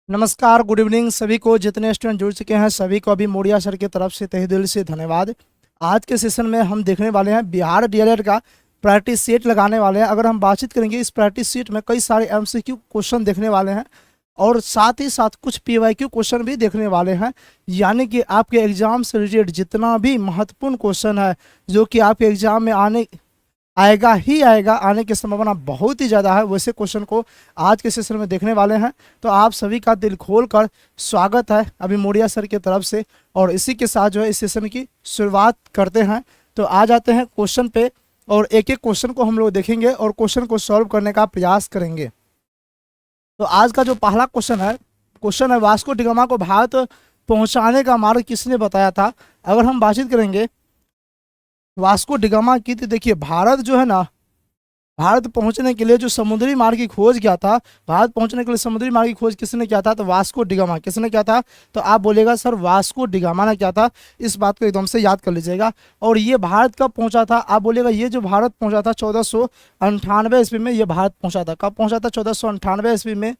नमस्कार, good evening सभी को। जितने स्टूडेंट जुड़ चुके हैं सभी को अभी मोडिया सर की तरफ से तहे दिल से धन्यवाद। आज के सेशन में हम देखने वाले हैं बिहार डीएलएड का प्रैक्टिस सेट लगाने वाले हैं। अगर हम बातचीत करेंगे इस प्रैक्टिस सेट में कई सारे एमसीक्यू क्वेश्चन देखने वाले हैं और साथ ही साथ कुछ पीवाईक्यू क्वेश्चन भी देखने वाले हैं। यानी कि आपके एग्जाम से रिलेटेड जितना भी महत्वपूर्ण क्वेश्चन है जो कि आपके एग्जाम में आएगा ही आएगा, आने की संभावना बहुत ही ज़्यादा है, वैसे क्वेश्चन को आज के सेशन में देखने वाले हैं। तो आप सभी का दिल खोल कर स्वागत है अभी मोडिया सर की तरफ से। और इसी के साथ जो है इस सेशन की शुरुआत करते हैं। तो आ जाते हैं क्वेश्चन पे और एक एक क्वेश्चन को हम लोग देखेंगे और क्वेश्चन को सॉल्व करने का प्रयास करेंगे। तो आज का जो पहला क्वेश्चन है वास्को डिगामा को भारत पहुंचाने का मार्ग किसने बताया था। अगर हम बातचीत करेंगे वास्को डिगामा की, तो देखिए भारत जो है ना, भारत पहुंचने के लिए जो समुद्री मार्ग की खोज किया था, भारत पहुंचने के लिए समुद्री मार्ग की खोज किसने किया था, तो वास्को डिगामा। किसने किया था, तो आप बोलेगा सर वास्को डिगामा ने किया था। इस बात को एकदम से याद कर लीजिएगा। और ये भारत कब पहुंचा था, आप बोलेगा ये जो भारत पहुंचा था 1498 ईस्वी में। ये भारत पहुंचा था, कब पहुंचा था, 1498 ईस्वी में।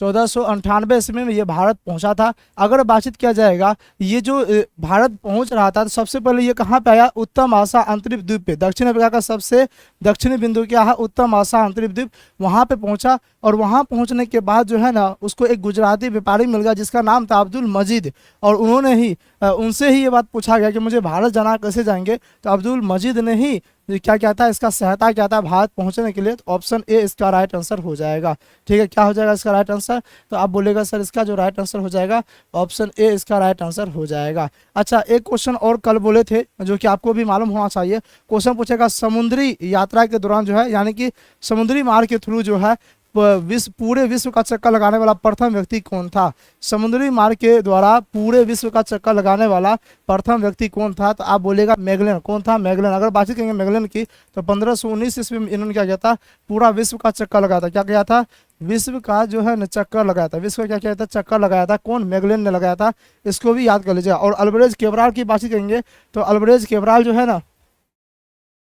1498 ईस्वी में ये भारत पहुंचा था। अगर बातचीत किया जाएगा ये जो भारत पहुंच रहा था तो सबसे पहले ये कहाँ पे आया, उत्तम आशा अंतरिक्ष द्वीप पे। दक्षिण अफ्रीका का सबसे दक्षिणी बिंदु क्या है, उत्तम आशा अंतरिक्ष द्वीप, वहाँ पे पहुंचा। और वहाँ पहुंचने के बाद जो है ना उसको एक गुजराती व्यापारी मिल गया जिसका नाम था अब्दुल मजीद। और उन्होंने ही उनसे ही ये बात पूछा गया कि मुझे भारत जाना, कैसे जाएंगे, तो अब्दुल मजीद ने ही क्या क्या था, इसका सहायता क्या था भारत पहुंचने के लिए। तो ऑप्शन ए इसका राइट आंसर हो जाएगा। ठीक है, क्या हो जाएगा इसका राइट आंसर, तो आप बोलेगा सर इसका जो राइट आंसर हो जाएगा ऑप्शन ए इसका राइट आंसर हो जाएगा। अच्छा, एक क्वेश्चन और कल बोले थे जो कि आपको भी मालूम होना चाहिए। क्वेश्चन पूछेगा समुद्री यात्रा के दौरान जो है, यानी कि समुद्री मार्ग के थ्रू जो है पूरे विश्व का चक्कर लगाने वाला प्रथम व्यक्ति कौन था। समुद्री मार्ग के द्वारा पूरे विश्व का चक्कर लगाने वाला प्रथम व्यक्ति कौन था, तो आप बोलेगा मैगलन। कौन था, मैगलन। अगर बातचीत करेंगे मैगलन की तो 1519 ईस्वी में इन्होंने क्या किया था, पूरा विश्व का चक्कर लगाया था। क्या किया था, विश्व का जो है न चक्कर लगाया था। विश्व का क्या किया था, चक्कर लगाया था। कौन, मैगलन ने लगाया था। इसको भी याद कर लीजिएगा। और अल्ब्रेज केवराल की बातचीत करेंगे तो अल्ब्रेज केवराल जो है ना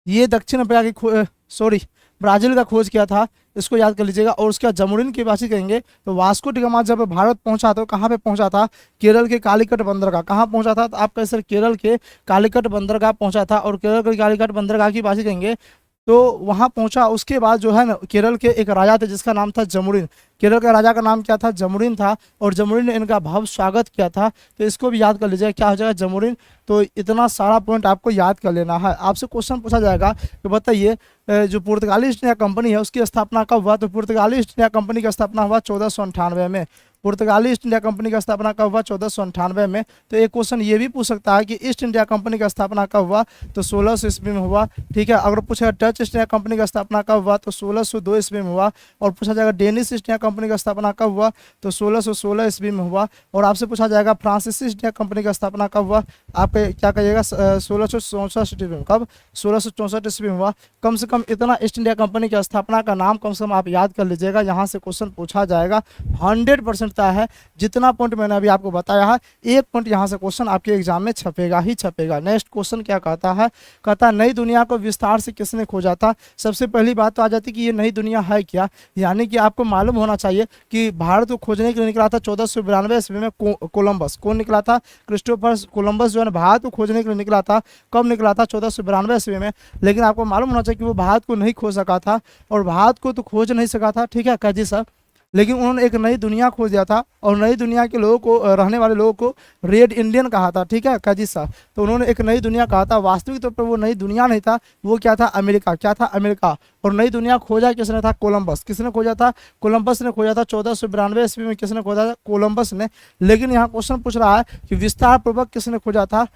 ये दक्षिण अफ्रीका की ब्राजील का खोज किया था, इसको याद कर लीजिएगा। और उसके बाद जमुरीन की बात करेंगे तो वास्को डिगामा जब भारत पहुंचा तो कहाँ पे पहुंचा था, केरल के कालीकट बंदरगाह। कहाँ पहुंचा था, तो आप कह सर केरल के कालीकट बंदरगाह पहुंचा था। और केरल के कालीकट बंदरगाह की बात करेंगे तो वहां पहुंचा। उसके बाद जो है ना केरल के एक राजा थे जिसका नाम था जमुरीन। केरल के राजा का नाम क्या था, जमुरीन था। और जमुरीन ने इनका भव्य स्वागत किया था। तो इसको भी याद कर लीजिएगा, क्या हो जाएगा, जमुरीन। तो इतना सारा पॉइंट आपको याद कर लेना है। आपसे क्वेश्चन पूछा जाएगा कि बताइए जो पुर्तगाली ईस्ट इंडिया कंपनी है उसकी स्थापना कब हुआ, तो पुर्तगाली ईस्ट इंडिया कंपनी की स्थापना हुआ 1498 में। पुर्तगाली ईस्ट इंडिया कंपनी का स्थापना कब हुआ, 1498 में। तो एक क्वेश्चन ये भी पूछ सकता है कि ईस्ट इंडिया कंपनी का स्थापना कब हुआ, तो 1600 ईस्वी में हुआ। ठीक है, अगर पूछेगा डच ईस्ट इंडिया कंपनी का स्थापना कब हुआ, तो 1602 ईस्वी में हुआ। और पूछा जाएगा डेनिश ईस्ट इंडिया कंपनी का स्थापना कब हुआ, तो 1616 ईस्वी में हुआ। और आपसे पूछा जाएगा फ्रांसीसी ईस्ट इंडिया कंपनी का स्थापना कब हुआ, आप क्या कहिएगा, 1664 ईस्वी में। कब, 1664 ईस्वी में हुआ। कम से कम इतना ईस्ट इंडिया कंपनी की स्थापना का नाम कम से कम आप याद कर लीजिएगा, यहाँ से क्वेश्चन पूछा जाएगा 100% है। जितना पॉइंट मैंने अभी आपको बताया है, एक पॉइंट यहाँ से क्वेश्चन आपके एग्जाम में छपेगा ही छपेगा। नेक्स्ट क्वेश्चन क्या कहता है, कहता है नई दुनिया को विस्तार से किसने खोजा था। सबसे पहली बात तो आ जाती कि ये नई दुनिया है क्या। यानी कि आपको मालूम होना चाहिए कि भारत को खोजने के लिए निकला था 1492 ईस्वी में कोलंबस। कौन निकला था, क्रिस्टोफर कोलंबस जो है भारत को खोजने के लिए निकला था। कब निकला था, 1492 ईस्वी में। लेकिन आपको मालूम होना चाहिए कि वो भारत को नहीं खोज सका था। और भारत को तो खोज नहीं सका था, ठीक है काजी साहब, लेकिन उन्होंने एक नई दुनिया खोज दिया था। और नई दुनिया के लोगों को, रहने वाले लोगों को रेड इंडियन कहा था। ठीक है काजी साहब, तो उन्होंने एक नई दुनिया कहा था। वास्तविक तौर पर वो नई दुनिया नहीं था, वो क्या था, अमेरिका। क्या था, अमेरिका। और नई दुनिया खोजा किसने था, कोलंबस। किसने खोजा था, कोलंबस ने खोजा था। 1492 ईस्वी में किसने खोजा था, कोलंबस ने। लेकिन यहाँ क्वेश्चन पूछ रहा है कि विस्तार पूर्वक किसने खोजा था।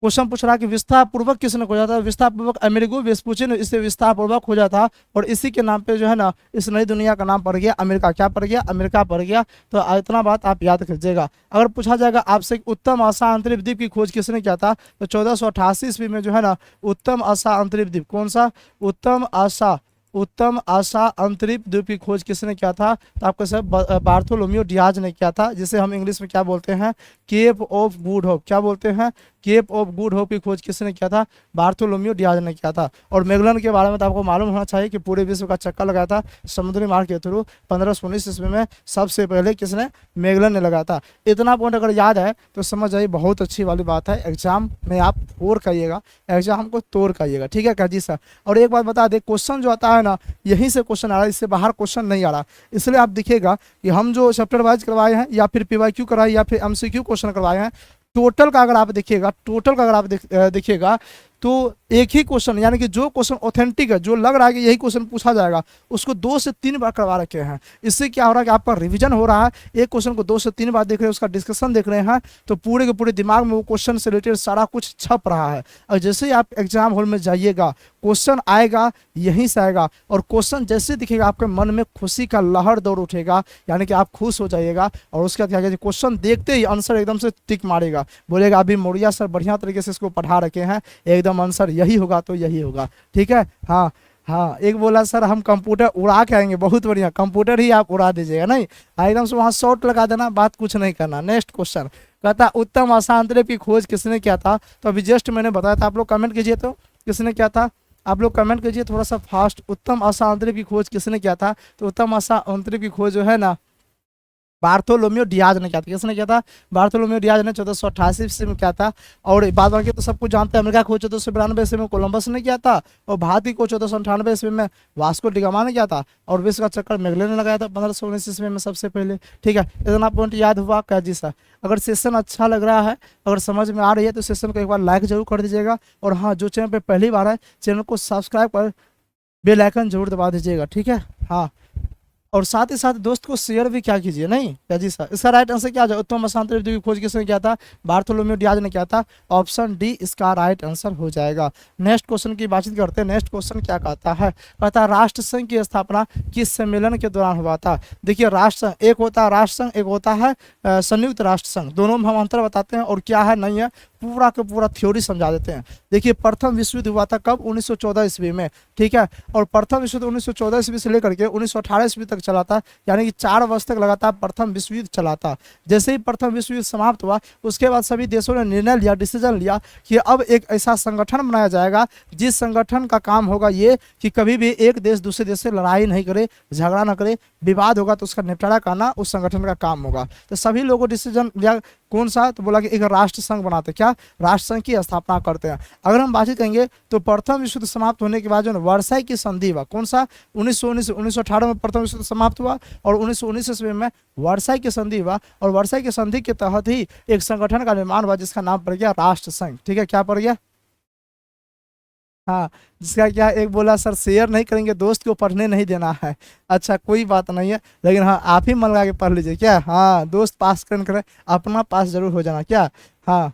क्वेश्चन पूछ रहा है कि विस्तार पूर्वक किसने खोजा था। विस्तार पूर्वक अमेरिगो वेस्पुची ने इसे विस्तार पूर्वक खोजा था। और इसी के नाम पे जो है ना इस नई दुनिया का नाम पड़ गया अमेरिका। क्या पड़ गया, अमेरिका पड़ गया। तो इतना बात आप याद कीजिएगा। अगर पूछा जाएगा आपसे उत्तम आशा अंतरिक्ष द्वीप की खोज किसने किया था, तो 1488 ईस्वी में जो है ना उत्तम आशा अंतरिक्ष द्वीप। कौन सा, उत्तम आशा उत्तम आशा अंतरिक्ष द्वीप की खोज किसने किया था? तो आपका सर बार्थोलोम्यू डियाज ने किया था, जिसे हम इंग्लिश में क्या बोलते हैं? Cape of Good Hope. क्या बोलते हैं? केप ऑफ गुड होप की खोज किसने किया था? बार्थोलोम्यू डियाज ने किया था। और मैगलन के बारे में तो आपको मालूम होना चाहिए कि पूरे विश्व का चक्कर लगाया था समुद्री मार्ग के थ्रू 1519 ईस्वी में, सबसे पहले किसने? मैगलन ने लगाया था। इतना पॉइंट अगर याद है तो समझ जाइए, बहुत अच्छी वाली बात है। एग्जाम में आप तोड़ करिएगा, एग्जाम को तोड़ करिएगा, ठीक है काजी सर। और एक बात बता दे, क्वेश्चन जो आता है ना, यहीं से क्वेश्चन आ रहा है, इससे बाहर क्वेश्चन नहीं आ रहा। इसलिए आप दिखेगा कि हम जो चैप्टर वाइज करवाए हैं या फिर पीवाईक्यू करवाए या फिर एमसीक्यू क्वेश्चन करवाए हैं, टोटल का अगर आप देखिएगा, टोटल का अगर आप देखिएगा तो एक ही क्वेश्चन, यानी कि जो क्वेश्चन ऑथेंटिक है, जो लग रहा है कि यही क्वेश्चन पूछा जाएगा, उसको 2 से 3 बार करवा रखे हैं। इससे क्या हो रहा है कि आपका रिवीजन हो रहा है। एक क्वेश्चन को 2 से 3 बार देख रहे हैं, उसका डिस्कशन देख रहे हैं, तो पूरे के पूरे दिमाग में वो क्वेश्चन से रिलेटेड सारा कुछ छप रहा है। और जैसे ही आप एग्जाम हॉल में जाइएगा, क्वेश्चन आएगा, यहीं से आएगा, और क्वेश्चन जैसे दिखेगा आपके मन में खुशी का लहर दौड़ उठेगा, यानी कि आप खुश हो जाइएगा। और उसके बाद क्या कहते हैं, क्वेश्चन देखते ही आंसर एकदम से टिक मारेगा, बोलेगा अभी मौर्या सर बढ़िया तरीके से इसको पढ़ा रखे हैं, एकदम आंसर यही होगा तो यही होगा, ठीक है। हाँ हाँ, एक बोला सर हम कंप्यूटर उड़ा के आएंगे, बहुत बढ़िया, कंप्यूटर ही आप उड़ा दीजिएगा, नहीं एकदम से वहाँ शॉर्ट लगा देना, बात कुछ नहीं करना। नेक्स्ट क्वेश्चन कहता उत्तम आशा अंतरिक्ष की खोज किसने किया था? तो अभी जस्ट मैंने बताया था, आप लोग कमेंट कीजिए तो किसने किया था, आप लोग कमेंट कीजिए थोड़ा सा फास्ट। उत्तम आशा अंतरिक्ष की खोज किसने किया था? तो उत्तम आशा अंतरिक्ष की खोज जो है ना, बार्थोलोम्यू डियाज ने किया था। किसने किया था? बार्थोलोम्यू डियाज ने 1488 ईस्वी में किया था। और बाद बाकी तो सब कुछ जानते हैं, अमेरिका खोज 1492 ईस्वी में कोलंबस ने किया था, और भारत की खोज 1498 ईस्वी में वास्को डिगामा ने किया था, और विश्व का चक्कर मैगलन ने लगाया था 1519 ईस्वी में सबसे पहले, ठीक है। इतना पॉइंट याद हुआ क्या जी सर? अगर सेशन अच्छा लग रहा है, अगर समझ में आ रही है, तो सेशन को एक बार लाइक जरूर कर दीजिएगा। और हाँ, जो चैनल पर पहली बार है, चैनल को सब्सक्राइब कर बेल आइकन जरूर दबा दीजिएगा, ठीक है। हाँ, और साथ ही साथ दोस्त को शेयर भी क्या कीजिए, नहीं क्या जी सर? इसका राइट आंसर क्या आ जाए? उत्तम आशा अंतरिक्ष द्वीप की खोज किसने किया था? बार्थोलोम्यू डियाज ने किया था। ऑप्शन डी इसका राइट आंसर हो जाएगा। नेक्स्ट क्वेश्चन की बातचीत करते हैं। नेक्स्ट क्वेश्चन क्या कहता है? कहता है राष्ट्र संघ की स्थापना किस सम्मेलन के दौरान हुआ था? देखिए, राष्ट्र संघ एक होता है राष्ट्र संघ, एक होता है संयुक्त राष्ट्र संघ। दोनों में हम अंतर बताते हैं और क्या है नहीं है, पूरा का पूरा थ्योरी समझा देते हैं। देखिए, प्रथम विश्व युद्ध हुआ था कब? 1914 ईस्वी में, ठीक है। और प्रथम विश्व युद्ध 1914 ईस्वी से लेकर के 1918 ईस्वी तक चला था, यानी कि 4 वर्ष तक लगातार प्रथम विश्व युद्ध चला था। जैसे ही प्रथम विश्व युद्ध समाप्त हुआ, उसके बाद सभी देशों ने निर्णय लिया, डिसीजन लिया कि अब एक ऐसा संगठन बनाया जाएगा जिस संगठन का काम होगा ये कि कभी भी एक देश दूसरे देश से लड़ाई नहीं करे, झगड़ा ना करे, विवाद होगा तो उसका निपटारा करना उस संगठन का काम होगा। तो सभी लोगों डिसीजन लिया, कौन सा? तो बोला कि एक राष्ट्र संघ बनाते, क्या राष्ट्र संघ की स्थापना करते हैं। अगर हम बातचीत करेंगे तो प्रथम विश्व युद्ध समाप्त होने के बाद जो वर्साई की संधि हुआ, कौन सा? 1918 में प्रथम विश्व युद्ध समाप्त हुआ, और 1919 ईस्वी में वर्साई की संधि हुआ, और वर्साई की संधि के तहत ही एक संगठन का निर्माण हुआ जिसका नाम पड़ गया राष्ट्र संघ, ठीक है। क्या पड़ गया? हाँ, जिसका क्या एक बोला सर शेयर नहीं करेंगे, दोस्त को पढ़ने नहीं देना है। अच्छा, कोई बात नहीं है, लेकिन हाँ आप ही मन लगा के पढ़ लीजिए, क्या? हाँ, दोस्त पास करे, अपना पास जरूर हो जाना, क्या? हाँ,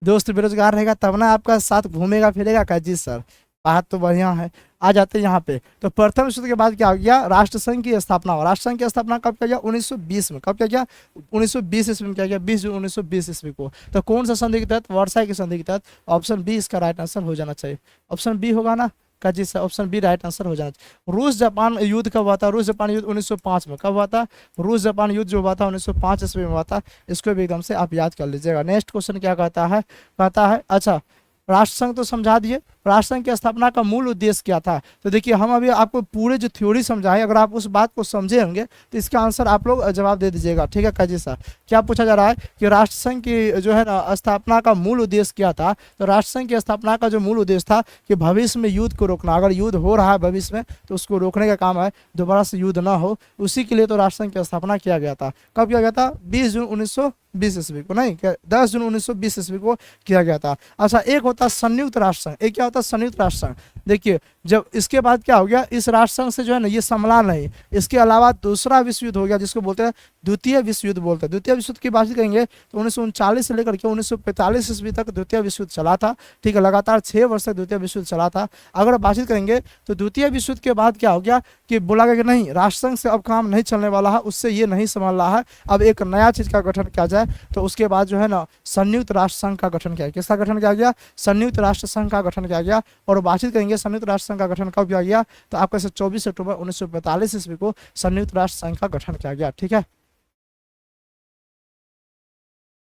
दोस्त बेरोजगार रहेगा तब ना आपका साथ घूमेगा फिरेगा, क्या जी सर? बात तो बढ़िया है। आ जाते हैं यहाँ पे, तो प्रथम विश्व युद्ध के बाद क्या हो गया? राष्ट्र संघ की स्थापना हुआ। राष्ट्र संघ की स्थापना कब किया गया? 1920 में। कब किया गया? 1920 ईस्वी में किया गया, 20 जून 1920 ईस्वी को। तो कौन सा संधि के तहत? वर्साई की संधि के तहत। ऑप्शन बी इसका राइट आंसर हो जाना चाहिए। ऑप्शन बी होगा ना का जी sir? Option B right answer हो जाना चाहिए। रूस जापान युद्ध कब हुआ था? रूस जापान युद्ध 1905 में। कब हुआ था? रूस जापान युद्ध जो हुआ था 1905 ईस्वी में हुआ था। इसको भी एकदम से आप याद कर लीजिएगा। नेक्स्ट क्वेश्चन क्या कहता है? कहता है, अच्छा राष्ट्र संघ तो समझा दिए, राष्ट्र संघ की स्थापना का मूल उद्देश्य क्या था? तो देखिए, हम अभी आपको पूरे जो थ्योरी समझाए, अगर आप उस बात को समझे होंगे तो इसका आंसर आप लोग जवाब दे दीजिएगा, ठीक है काजी सर? क्या पूछा जा रहा है कि राष्ट्र संघ की जो है ना स्थापना का मूल उद्देश्य क्या था? तो राष्ट्र संघ की स्थापना का जो मूल उद्देश्य था कि भविष्य में युद्ध को रोकना। अगर युद्ध हो रहा है भविष्य में तो उसको रोकने का काम है, दोबारा से युद्ध ना हो, उसी के लिए तो राष्ट्र संघ की स्थापना किया गया था। कब किया गया था? 20 जून 1920 ईस्वी को, नहीं 10 जून 1920 ईस्वी को किया गया था। अच्छा, एक होता है संयुक्त राष्ट्र संघ, एक क्या होता है? संयुक्त राष्ट्र संघ। देखिए, जब इसके बाद क्या हो गया, इस राष्ट्र संघ से जो है ना ये संभला नहीं, इसके अलावा दूसरा विश्व युद्ध हो गया जिसको बोलते हैं द्वितीय विश्व युद्ध बोलते हैं। द्वितीय विश्व युद्ध की बात करेंगे तो 1939 से लेकर के 1945 ईस्वी तक द्वितीय विश्व युद्ध चला था, ठीक है। लगातार 6 वर्ष तक द्वितीय विश्व युद्ध चला था। अगर बातचीत करेंगे तो द्वितीय विश्व युद्ध के बाद क्या हो गया कि बोला गया कि नहीं, राष्ट्र संघ से अब काम नहीं चलने वाला है, उससे ये नहीं संभल रहा है, अब एक नया चीज का गठन किया जाए। तो उसके बाद जो है ना संयुक्त राष्ट्र संघ का गठन किया। किसका गठन किया गया? संयुक्त राष्ट्र संघ का गठन किया गया। और बातचीत करेंगे करेंगे संयुक्त राष्ट्र संघ का गठन कब किया गया, तो आपका 24 अक्टूबर 1945 ईस्वी को संयुक्त राष्ट्र संघ का गठन किया गया। ठीक है,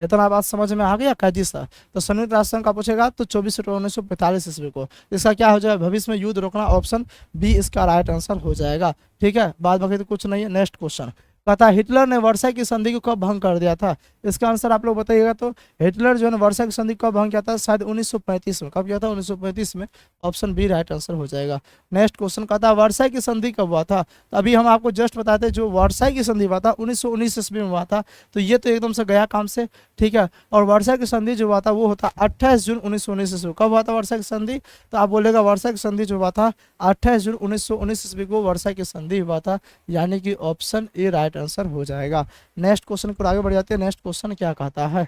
इतना बात समझ में आ गया कैदी सर। तो संयुक्त राष्ट्र संघ का पूछेगा तो 24 अक्टूबर 1945 ईस्वी को। इसका क्या हो जाएगा, भविष्य में युद्ध रोकना, ऑप्शन बी इसका राइट आंसर हो जाएगा। ठीक है, बाद बाकी तो कुछ नहीं है। नेक्स्ट क्वेश्चन कहता है हिटलर ने वर्साई की संधि को कब भंग कर दिया था। इसका आंसर आप लोग बताइएगा। तो हिटलर जो है वर्साई की संधि कब भंग किया था, शायद 1935 में। कब किया था, 1935 में। ऑप्शन बी राइट आंसर हो जाएगा। नेक्स्ट क्वेश्चन कहता है वर्साई की संधि कब हुआ था। तो अभी हम आपको जस्ट बताते हैं जो वर्साई की संधि हुआ था 1919 ईस्वी में हुआ था। तो ये तो एकदम से गया काम से। ठीक है, और वर्साई की संधि जो हुआ था वो होता 28 जून 1919 ईस्वी। कब हुआ था वर्साई की संधि, तो आप बोलेगा वर्साई की संधि जो हुआ था 28 जून 1919 ईस्वी को वर्साई की संधि हुआ था, यानी कि ऑप्शन ए राइट आंसर हो जाएगा। नेक्स्ट क्वेश्चन पर आगे बढ़ जाते हैं। नेक्स्ट क्वेश्चन क्या कहता है,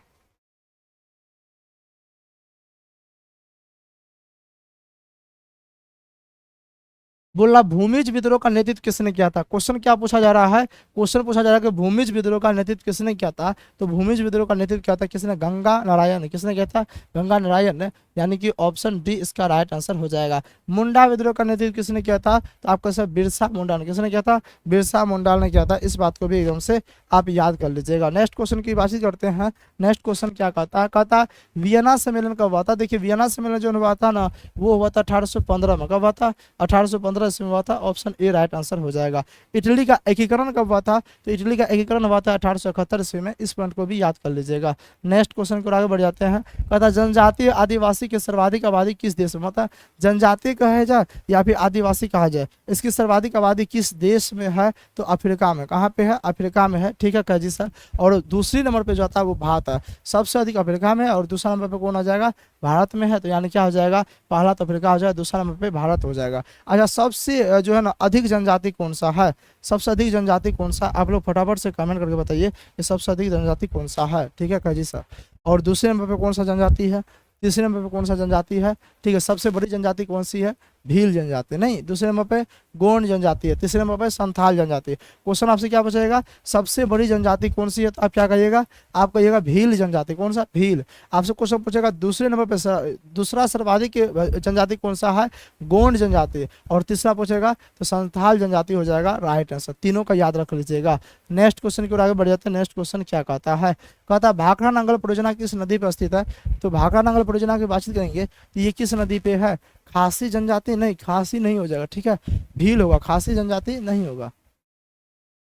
बोला भूमिज विद्रोह का नेतृत्व किसने किया था। क्वेश्चन क्या पूछा जा रहा है, क्वेश्चन पूछा जा रहा है कि भूमिज विद्रोह का नेतृत्व किसने किया था। तो भूमिज विद्रोह का नेतृत्व किया था किसने, गंगा नारायण। किसने किया था, गंगा नारायण ने, यानी कि ऑप्शन डी इसका राइट आंसर हो जाएगा। मुंडा विद्रोह का नेतृत्व किसने किया था, तो आपका सर बिरसा मुंडा ने। किसने किया था, बिरसा मुंडा ने किया था। इस बात को भी एकदम से आप याद कर लीजिएगा। नेक्स्ट क्वेश्चन की बातचीत करते हैं। नेक्स्ट क्वेश्चन क्या कहता है, कहता वियना सम्मेलन कब हुआ था। देखिए वियना सम्मेलन जो हुआ था ना, वो हुआ था 1815 में। कब हुआ था, 1815 में हुआ था। ऑप्शन ए राइट आंसर हो जाएगा। इटली का एकीकरण कब हुआ था, तो इटली का एकीकरण हुआ था 1871 ईस्वी में। इस पॉइंट को भी याद कर लीजिएगा। नेक्स्ट क्वेश्चन को आगे बढ़ जाते हैं। कहता जनजातीय आदिवासी के सर्वाधिक आबादी किस देश में, मतलब जनजातीय कहा जाए या फिर आदिवासी कहा जाए, इसकी सर्वाधिक आबादी किस देश में है, तो अफ्रीका में। कहाँ पे है, अफ्रीका में है। ठीक है कह जी सर। और दूसरी नंबर पे जो आता है वो भारत है। सबसे अधिक अफ्रीका में, और दूसरा नंबर पे कौन आ जाएगा, भारत में है। तो यानी क्या हो जाएगा, पहला तो अफ्रीका हो जाएगा, दूसरा नंबर पे भारत हो जाएगा। अच्छा सबसे जो है ना अधिक जनजाति कौन सा है, सबसे अधिक जनजाति कौन सा, आप लोग फटाफट से कमेंट करके बताइए कि सबसे अधिक जनजाति कौन सा है। ठीक है कह जी सर। और दूसरे नंबर पे कौन सा जनजाति है, तीसरे नंबर पे कौन सा जनजाति है। ठीक है, सबसे बड़ी जनजाति कौन सी है, भील जनजाति नहीं। दूसरे नंबर पे गोंड जनजाति है। तीसरे नंबर पे संथाल जनजाति। क्वेश्चन आपसे क्या पूछेगा, सबसे बड़ी जनजाति कौन सी है, तो आप क्या कहिएगा, आप कहिएगा भील जनजाति। कौन सा, भील। आपसे क्वेश्चन पूछेगा दूसरे नंबर पे दूसरा सर्वाधिक जनजाति कौन सा है, गोंड जनजाति। और तीसरा पूछेगा तो संथाल जनजाति हो जाएगा राइट आंसर। तीनों का याद रख लीजिएगा। नेक्स्ट क्वेश्चन की ओर आगे बढ़ जाते हैं। नेक्स्ट क्वेश्चन क्या कहता है, कहता है भाखड़ा नांगल परियोजना किस नदी पर स्थित है। तो भाखड़ा नांगल परियोजना की बातचीत करेंगे, ये किस नदी पे है, खासी जनजाति नहीं, खासी नहीं हो जाएगा। ठीक है, भील होगा, खासी जनजाति नहीं होगा।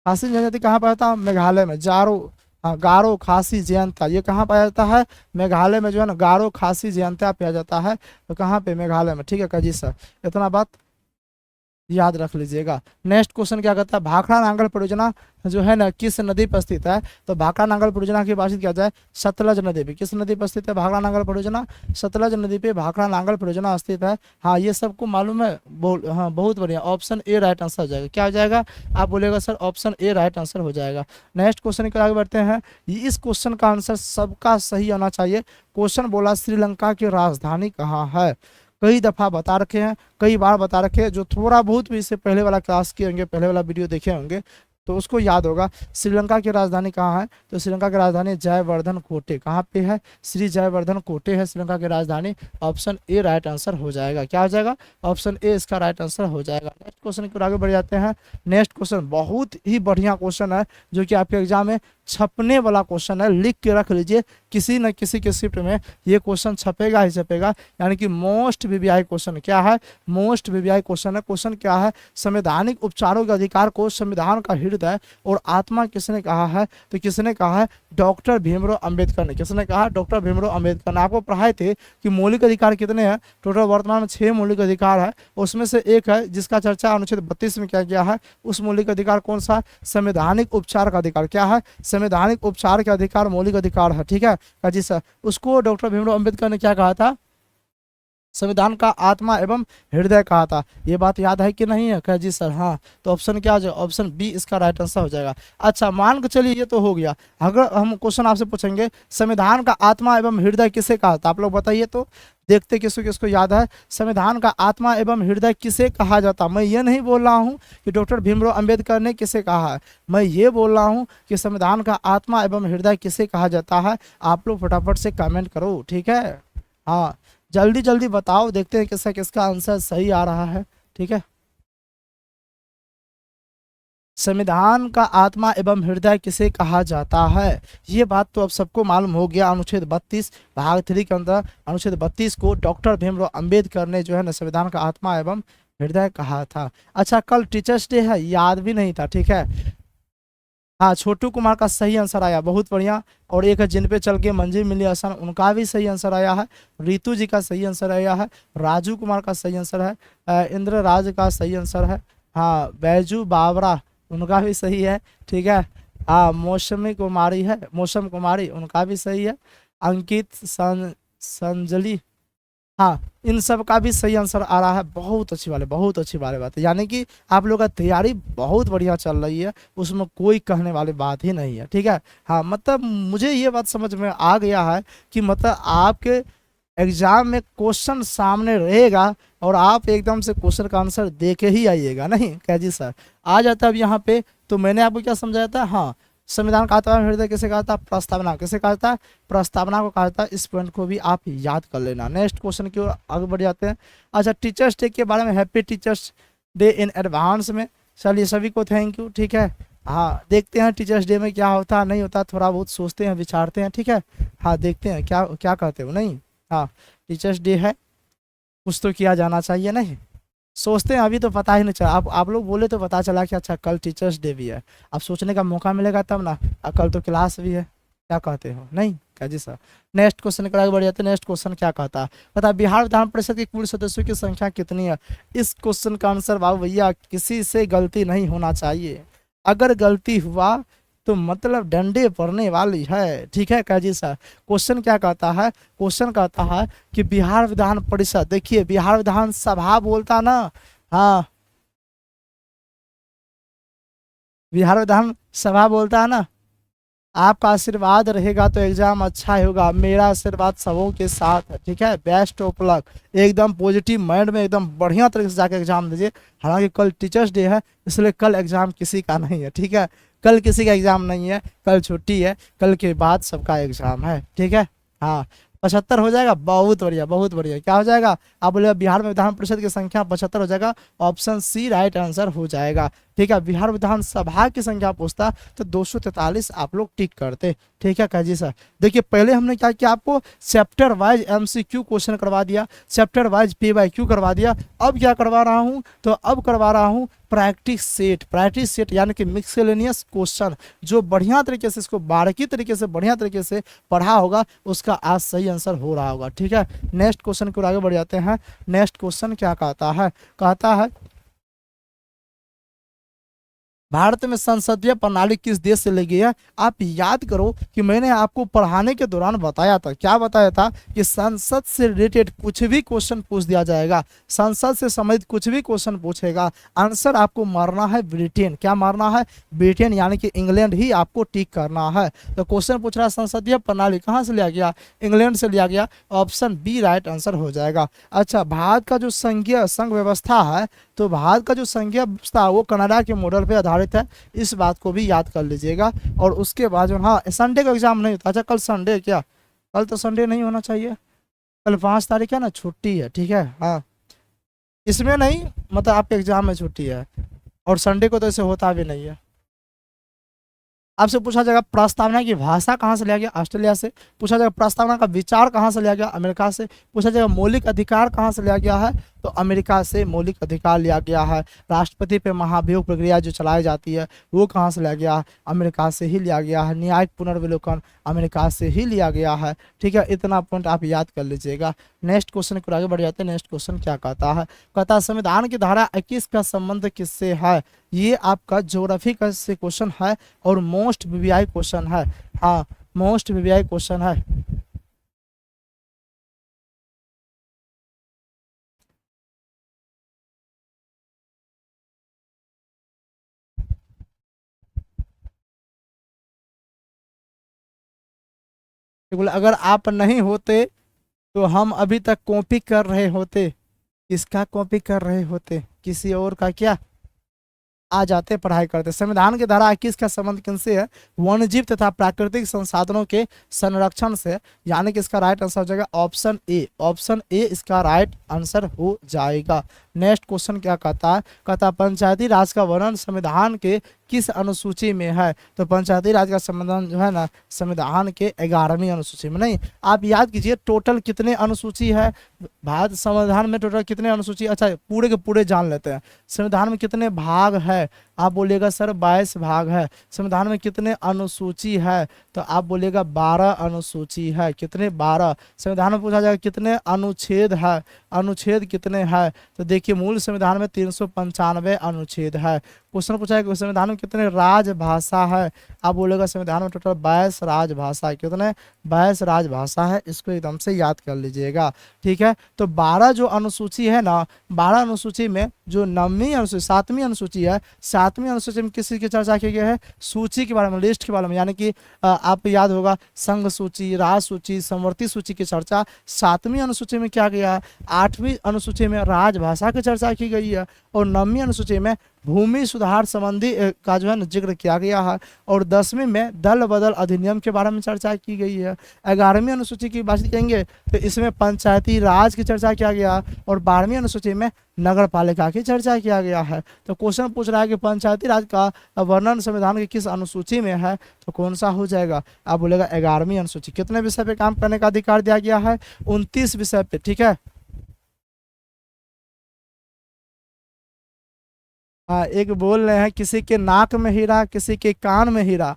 खासी जनजाति कहाँ पाया जाता है, मेघालय में। जारो, हाँ गारो खासी जयंता, ये कहाँ पाया जाता है, मेघालय में जो है ना गारो खासी जयंता पाया जाता है। तो कहाँ पे, मेघालय में। ठीक है कजी सर, इतना बात याद रख लीजिएगा। नेक्स्ट क्वेश्चन क्या कहता है, भाखड़ा नांगल परियोजना जो है ना किस नदी पर स्थित है। तो भाखड़ा नांगल परियोजना की बातचीत किया जाए, सतलज नदी पे। किस नदी पर स्थित है भाखड़ा नांगल परियोजना, सतलज नदी पे भाखड़ा नांगल परियोजना स्थित है। हाँ ये सबको मालूम है, हाँ बहुत बढ़िया। ऑप्शन ए राइट आंसर हो जाएगा। क्या हो जाएगा, आप बोलेगा sir option A right answer हो जाएगा। नेक्स्ट क्वेश्चन के आगे बढ़ते हैं। इस क्वेश्चन का आंसर सबका सही आना चाहिए। क्वेश्चन बोला श्रीलंका की राजधानी कहाँ है। कई दफ़ा बता रखे हैं, कई बार बता रखे हैं। जो थोड़ा बहुत भी इससे पहले वाला क्लास किए होंगे, पहले वाला वीडियो देखे होंगे, तो उसको याद होगा। श्रीलंका की राजधानी कहाँ है, तो श्रीलंका की राजधानी जयवर्धन कोटे। कहाँ पे है, श्री जयवर्धन कोटे है श्रीलंका की राजधानी। ऑप्शन ए राइट आंसर हो जाएगा। क्या हो जाएगा, ऑप्शन ए इसका राइट आंसर हो जाएगा। नेक्स्ट क्वेश्चन की ओर आगे बढ़ जाते हैं। नेक्स्ट क्वेश्चन बहुत ही बढ़िया क्वेश्चन है, जो कि आपके एग्जाम में छपने वाला क्वेश्चन है। लिख के रख लीजिए, किसी न किसी के शिफ्ट में ये क्वेश्चन छपेगा ही छपेगा। यानी कि मोस्ट वीवीआई क्वेश्चन क्या है, मोस्ट वीवीआई क्वेश्चन है। क्वेश्चन क्या है, संवैधानिक उपचारों के अधिकार को संविधान का हृदय और आत्मा किसने कहा है। तो किसने कहा है, डॉक्टर भीमराव अंबेडकर ने। किसने कहा, डॉक्टर भीमराव अंबेडकर ने। आपको पढ़ाए थे कि मौलिक अधिकार कितने हैं, टोटल वर्तमान में 6 मौलिक अधिकार है। उसमें से एक है जिसका चर्चा अनुच्छेद 32 में किया गया है। उस मौलिक अधिकार कौन सा, संवैधानिक उपचार का अधिकार। क्या है, संवैधानिक उपचार के अधिकार मौलिक अधिकार है। ठीक है जी सर, उसको डॉक्टर भीमराव अंबेडकर ने क्या कहा था, संविधान का आत्मा एवं हृदय कहा था। ये बात याद है कि नहीं है, कह जी सर। हाँ, तो ऑप्शन क्या हो जाएगा, ऑप्शन बी इसका राइट आंसर हो जाएगा। अच्छा मान के चलिए ये तो हो गया। अगर हम क्वेश्चन आपसे पूछेंगे संविधान का आत्मा एवं हृदय किसे कहा था, आप लोग बताइए तो। देखते किसको किसको याद है, संविधान का आत्मा एवं हृदय किसे कहा जाता। मैं ये नहीं बोल रहा हूँ कि डॉक्टर भीमराव अंबेडकर ने किसे कहा है, मैं ये बोल रहा हूँ कि संविधान का आत्मा एवं हृदय किसे कहा जाता है। आप लोग फटाफट से कमेंट करो, ठीक है। हाँ जल्दी जल्दी बताओ, देखते हैं किसका किसका आंसर सही आ रहा है। ठीक है, संविधान का आत्मा एवं हृदय किसे कहा जाता है? ये बात तो अब सबको मालूम हो गया। अनुच्छेद 32 भाग 3 के अंदर अनुच्छेद 32 को डॉक्टर भीमराव अंबेडकर ने जो है ना संविधान का आत्मा एवं हृदय कहा था। अच्छा, कल टीचर्स डे है, याद भी नहीं था। ठीक है, हाँ, छोटू कुमार का सही आंसर आया, बहुत बढ़िया। और एक है जिन पे चल के मंजिल मिली आसान, उनका भी सही आंसर आया है। रितु जी का सही आंसर आया है। राजू कुमार का सही आंसर है। इंद्र राज का सही आंसर है। हाँ, बैजू बावरा, उनका भी सही है। ठीक है, हाँ, मौसमी कुमारी है, मौसम कुमारी, उनका भी सही है। अंकित संजली, हाँ, इन सब का भी सही आंसर आ रहा है। बहुत अच्छी वाले, बहुत अच्छी वाली बात है, यानी कि आप लोग का तैयारी बहुत बढ़िया चल रही है, उसमें कोई कहने वाली बात ही नहीं है। ठीक है, हाँ, मतलब मुझे ये बात समझ में आ गया है कि मतलब आपके एग्जाम में क्वेश्चन सामने रहेगा और आप एकदम से क्वेश्चन का आंसर दे के ही आइएगा, नहीं क्या जी सर? आ जाता है अब यहाँ पे, तो मैंने आपको क्या समझाया था? हाँ, संविधान का आत्मा हृदय किसे कहा था? प्रस्तावना। किसे कहा था? प्रस्तावना को कहा था। इस पॉइंट को भी आप याद कर लेना। नेक्स्ट क्वेश्चन की ओर आगे बढ़ जाते हैं। अच्छा, टीचर्स डे के बारे में, happy teachers day in advance में। चलिए, सभी को थैंक यू। ठीक है, हाँ, देखते हैं टीचर्स डे में क्या होता नहीं होता, थोड़ा बहुत सोचते हैं, विचारते हैं। ठीक है, हाँ, देखते हैं क्या क्या कहते हो। नहीं, हाँ, टीचर्स डे है, कुछ तो किया जाना चाहिए, नहीं? सोचते हैं, अभी तो पता ही नहीं चला। आप लोग बोले तो पता चला कि अच्छा कल टीचर्स डे भी है। अब सोचने का मौका मिलेगा तब ना। कल तो क्लास भी है, क्या कहते हो? नहीं क्या जी सर? नेक्स्ट क्वेश्चन पर आगे बढ़ जाते हैं। नेक्स्ट क्वेश्चन क्या कहता है? पता, बिहार विधान परिषद के कुल सदस्यों की संख्या कितनी है? इस क्वेश्चन का आंसर बाबू भैया, किसी से गलती नहीं होना चाहिए। अगर गलती हुआ तो मतलब डंडे पड़ने वाली है। ठीक है क्या जी सर? क्वेश्चन क्या कहता है? क्वेश्चन कहता है कि बिहार विधान परिषद, देखिए बिहार विधान सभा बोलता ना, हाँ, बिहार विधान सभा बोलता है ना। आपका आशीर्वाद रहेगा तो एग्जाम अच्छा ही होगा, मेरा आशीर्वाद सबों के साथ है। ठीक है, बेस्ट ऑफ लक, एकदम पॉजिटिव माइंड में एकदम बढ़िया तरीके से जाकर एग्जाम दीजिए। हालांकि कल टीचर्स डे है, इसलिए कल एग्जाम किसी का नहीं है। ठीक है, कल किसी का एग्जाम नहीं है, कल छुट्टी है, कल के बाद सबका एग्जाम है। ठीक है, हाँ, 75 हो जाएगा, बहुत बढ़िया, बहुत बढ़िया। क्या हो जाएगा? आप बोले बिहार में विधान परिषद की संख्या 75 हो जाएगा, ऑप्शन सी राइट आंसर हो जाएगा। ठीक है, बिहार विधानसभा की संख्या पूछता तो 243 आप लोग टिक करते। ठीक है काजी सर? देखिए, पहले हमने क्या किया, आपको चैप्टर वाइज एमसीक्यू क्वेश्चन करवा दिया, चैप्टर वाइज पीवाईक्यू करवा दिया। अब क्या करवा रहा हूँ? तो अब करवा रहा हूँ प्रैक्टिस सेट। प्रैक्टिस सेट यानी कि मिक्सेलेनियस क्वेश्चन, जो बढ़िया तरीके से, इसको बारीकी तरीके से, बढ़िया तरीके से पढ़ा होगा, उसका आज सही आंसर हो रहा होगा। ठीक है, नेक्स्ट क्वेश्चन की ओर आगे बढ़ जाते हैं। नेक्स्ट क्वेश्चन क्या कहता है? कहता है भारत में संसदीय प्रणाली किस देश से ली गई है? आप याद करो कि मैंने आपको पढ़ाने के दौरान बताया था, क्या बताया था? कि संसद से रिलेटेड कुछ भी क्वेश्चन पूछ दिया जाएगा, संसद से संबंधित कुछ भी क्वेश्चन पूछेगा, आंसर आपको मारना है ब्रिटेन। क्या मारना है? ब्रिटेन, यानी कि इंग्लैंड ही आपको टिक करना है। तो क्वेश्चन पूछ रहा है संसदीय प्रणाली कहाँ से लिया गया? इंग्लैंड से लिया गया, ऑप्शन बी राइट आंसर हो जाएगा। अच्छा, भारत का जो संघीय संघ व्यवस्था है, तो भारत का जो संघीय व्यवस्था वो कनाडा के मॉडल पे आधारित है, इस बात को भी याद कर लीजिएगा। और उसके बाद जो, हाँ, संडे का एग्जाम नहीं होता। अच्छा, कल संडे है क्या? कल तो संडे नहीं होना चाहिए, कल 5 तारीख है ना, छुट्टी है। ठीक है, हाँ, इसमें नहीं, मतलब आपके एग्जाम में छुट्टी है, और संडे को तो ऐसे होता भी नहीं है। आपसे पूछा जाएगा प्रस्तावना की भाषा कहाँ से लिया गया? ऑस्ट्रेलिया से। पूछा जाएगा प्रस्तावना का विचार कहाँ से लिया गया? अमेरिका से। पूछा जाएगा मौलिक अधिकार कहाँ से लिया गया है? तो अमेरिका से मौलिक अधिकार लिया गया है। राष्ट्रपति पे महाभियोग प्रक्रिया जो चलाई जाती है, वो कहाँ से लिया गया है? अमेरिका से ही लिया गया है। न्यायिक पुनर्विलोकन अमेरिका से ही लिया गया है। ठीक है, इतना पॉइंट आप याद कर लीजिएगा। नेक्स्ट क्वेश्चन को आगे बढ़ जाते हैं। नेक्स्ट क्वेश्चन क्या कहता है? कहता है संविधान की धारा 21 का संबंध किससे है? ये आपका ज्योग्राफी का से क्वेश्चन है और मोस्ट वीवीआई क्वेश्चन है। हाँ, मोस्ट वीवीआई क्वेश्चन है। बिल्कुल, अगर आप नहीं होते तो हम अभी तक कॉपी कर रहे होते। किसका कॉपी कर रहे होते? किसी और का क्या? आ जाते पढ़ाई करते। संविधान की धारा 21 का संबंध किनसे है? वन्यजीव तथा प्राकृतिक संसाधनों के संरक्षण से, यानी कि इसका राइट आंसर हो जाएगा ऑप्शन ए। ऑप्शन ए इसका राइट आंसर हो जाएगा। नेक्स्ट क्वेश्चन क्या कहता है? कहता पंचायती राज का वर्णन संविधान के किस अनुसूची में है? तो पंचायती राज का संविधान जो है ना, संविधान के 11वीं अनुसूची में। नहीं, आप याद कीजिए टोटल कितने अनुसूची है भारत संविधान में? टोटल कितने अनुसूची? अच्छा पूरे के पूरे जान लेते हैं। संविधान में कितने भाग है? आप बोलिएगा सर 22 भाग है। संविधान में कितने अनुसूची है? तो आप बोलिएगा 12 अनुसूची है। कितने? 12। संविधान में पूछा जाएगा कितने अनुच्छेद है? अनुच्छेद कितने हैं? तो देखिए मूल संविधान में 395 अनुच्छेद है। क्वेश्चन पूछा है कि संविधान में कितने राजभाषा है? आप बोलेगा संविधान में टोटल 22 राजभाषा है। कितने? 22 राजभाषा है। इसको एकदम से याद कर लीजिएगा, ठीक है। तो 12 जो अनुसूची है ना, 12 अनुसूची में जो 9वीं अनुसूची 7वीं अनुसूची है, 7वीं अनुसूची में किसी की चर्चा की गई है? सूची के बारे में, लिस्ट के बारे में, यानी कि आप याद होगा संघ सूची, राज सूची, समवर्ती सूची की चर्चा 7वीं अनुसूची में क्या गया है? 8वीं अनुसूची में राजभाषा की चर्चा की गई है और 9वीं अनुसूची में भूमि सुधार संबंधी का जो है ना जिक्र किया गया है और 10वीं में दल बदल अधिनियम के बारे में चर्चा की गई है। 11वीं अनुसूची की बात करेंगे तो इसमें पंचायती राज की चर्चा किया गया और 12वीं अनुसूची में नगर पालिका की चर्चा किया गया है। तो क्वेश्चन पूछ रहा है कि पंचायती राज का वर्णन संविधान की किस अनुसूची में है? तो कौन सा हो जाएगा? आप बोलेगा 11वीं अनुसूची। कितने विषय पे काम करने का अधिकार दिया गया है? 29 विषय पे, ठीक है। हाँ, एक बोल रहे हैं किसी के नाक में हीरा, किसी के कान में हीरा,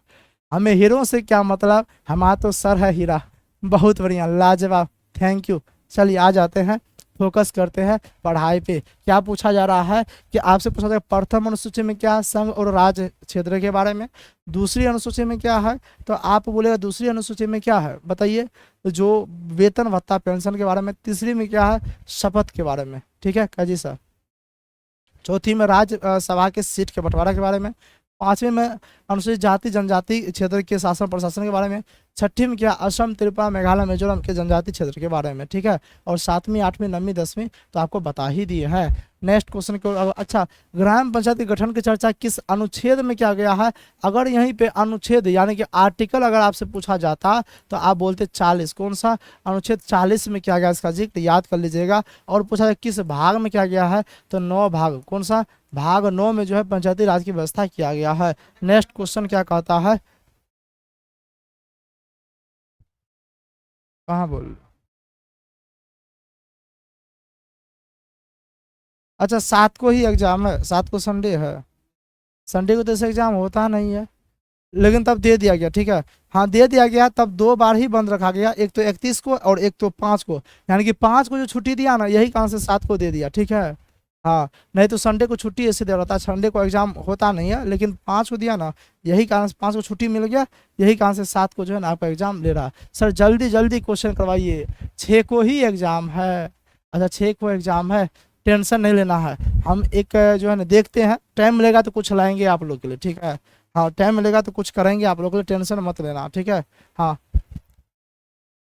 हमें हीरों से क्या मतलब, हमारा तो सर है हीरा। बहुत बढ़िया, लाजवाब, थैंक यू। चलिए आ जाते हैं, फोकस करते हैं पढ़ाई पे। क्या पूछा जा रहा है कि आपसे पूछा जाएगा प्रथम अनुसूची में क्या? संघ और राज्य क्षेत्र के बारे में। दूसरी अनुसूची में क्या है? तो आप बोलेगा दूसरी अनुसूची में क्या है बताइए? तो जो वेतन भत्ता पेंशन के बारे में। तीसरी में क्या है? शपथ के बारे में, ठीक है काजी सर। चौथी में राज्य सभा के सीट के बंटवारा के बारे में। 5वीं में अनुसूचित जाति जनजाति क्षेत्र के शासन प्रशासन के बारे में। 6ठी में क्या? असम, त्रिपुरा, मेघालय, मिजोरम के जनजाति क्षेत्र के बारे में, ठीक है। और 7वीं, 8वीं, 9वीं, 10वीं तो आपको बता ही दिए हैं। नेक्स्ट क्वेश्चन को अच्छा, ग्राम पंचायत के गठन की चर्चा किस अनुच्छेद में किया गया है? अगर यहीं पे अनुच्छेद यानी कि आर्टिकल अगर आपसे पूछा जाता तो आप बोलते 40। कौन सा? अनुच्छेद 40 में किया गया इसका जिक्र, याद कर लीजिएगा। और पूछा जाए किस भाग में किया गया है? तो 9 भाग। कौन सा? भाग 9 में जो है पंचायती राज की व्यवस्था किया गया है। नेक्स्ट क्वेश्चन क्या कहता है? कहाँ बोल? अच्छा 7 को ही एग्जाम है, 7 को संडे है। संडे को तो ऐसे एग्जाम होता नहीं है, लेकिन तब दे दिया गया, ठीक है। हाँ दे दिया गया, तब 2 बार ही बंद रखा गया, एक तो 31 को और एक तो 5 को। यानी कि 5 को जो छुट्टी दिया ना, यही कारण से 7 को दे दिया, ठीक है। हाँ नहीं तो संडे को छुट्टी ऐसे दे रहा था, संडे को एग्जाम होता नहीं है, लेकिन 5 को दिया ना, यही कारण से 5 को छुट्टी मिल गया, यही कारण से 7 को जो है ना आपका एग्जाम ले रहा है। सर जल्दी जल्दी क्वेश्चन करवाइए, 6 को ही एग्जाम है। अच्छा 6 को एग्जाम है, टेंशन नहीं लेना है। हम एक जो है ना देखते हैं, टाइम मिलेगा तो कुछ लाएंगे आप लोग के लिए, ठीक है। हाँ टाइम मिलेगा तो कुछ करेंगे आप लोग के लिए, टेंशन मत लेना, ठीक है। हाँ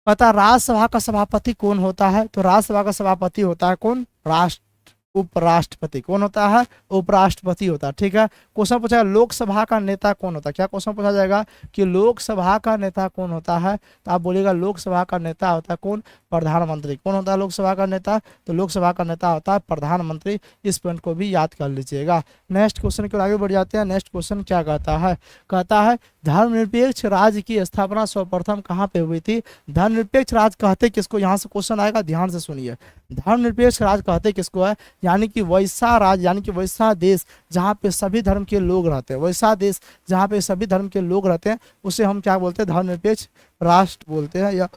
पता राज्यसभा का सभापति कौन होता है? तो राज्यसभा का सभापति होता है कौन? राष्ट्र उपराष्ट्रपति। कौन होता है? उपराष्ट्रपति होता है, ठीक है। क्वेश्चन पूछा लोकसभा का नेता कौन होता है? क्या क्वेश्चन पूछा जाएगा कि लोकसभा का नेता कौन होता है? तो आप बोलिएगा लोकसभा का नेता होता है कौन? प्रधानमंत्री। कौन होता है लोकसभा का नेता? तो लोकसभा का नेता होता है प्रधानमंत्री। इस पॉइंट को भी याद कर लीजिएगा। नेक्स्ट क्वेश्चन की ओर आगे बढ़ जाते हैं। नेक्स्ट क्वेश्चन क्या कहता है? कहता है धर्मनिरपेक्ष राज्य की स्थापना सर्वप्रथम कहाँ पे हुई थी? धर्मनिरपेक्ष राज्य कहते किसको? यहाँ से क्वेश्चन आएगा, ध्यान से सुनिए। धर्मनिरपेक्ष राज्य कहते किसको है? यानी कि वैसा राज्य, यानी कि वैसा देश जहाँ पे सभी धर्म के लोग रहते हैं, वैसा देश जहाँ पे सभी धर्म के लोग रहते हैं, उसे हम क्या बोलते हैं? धर्मनिरपेक्ष राष्ट्र बोलते हैं या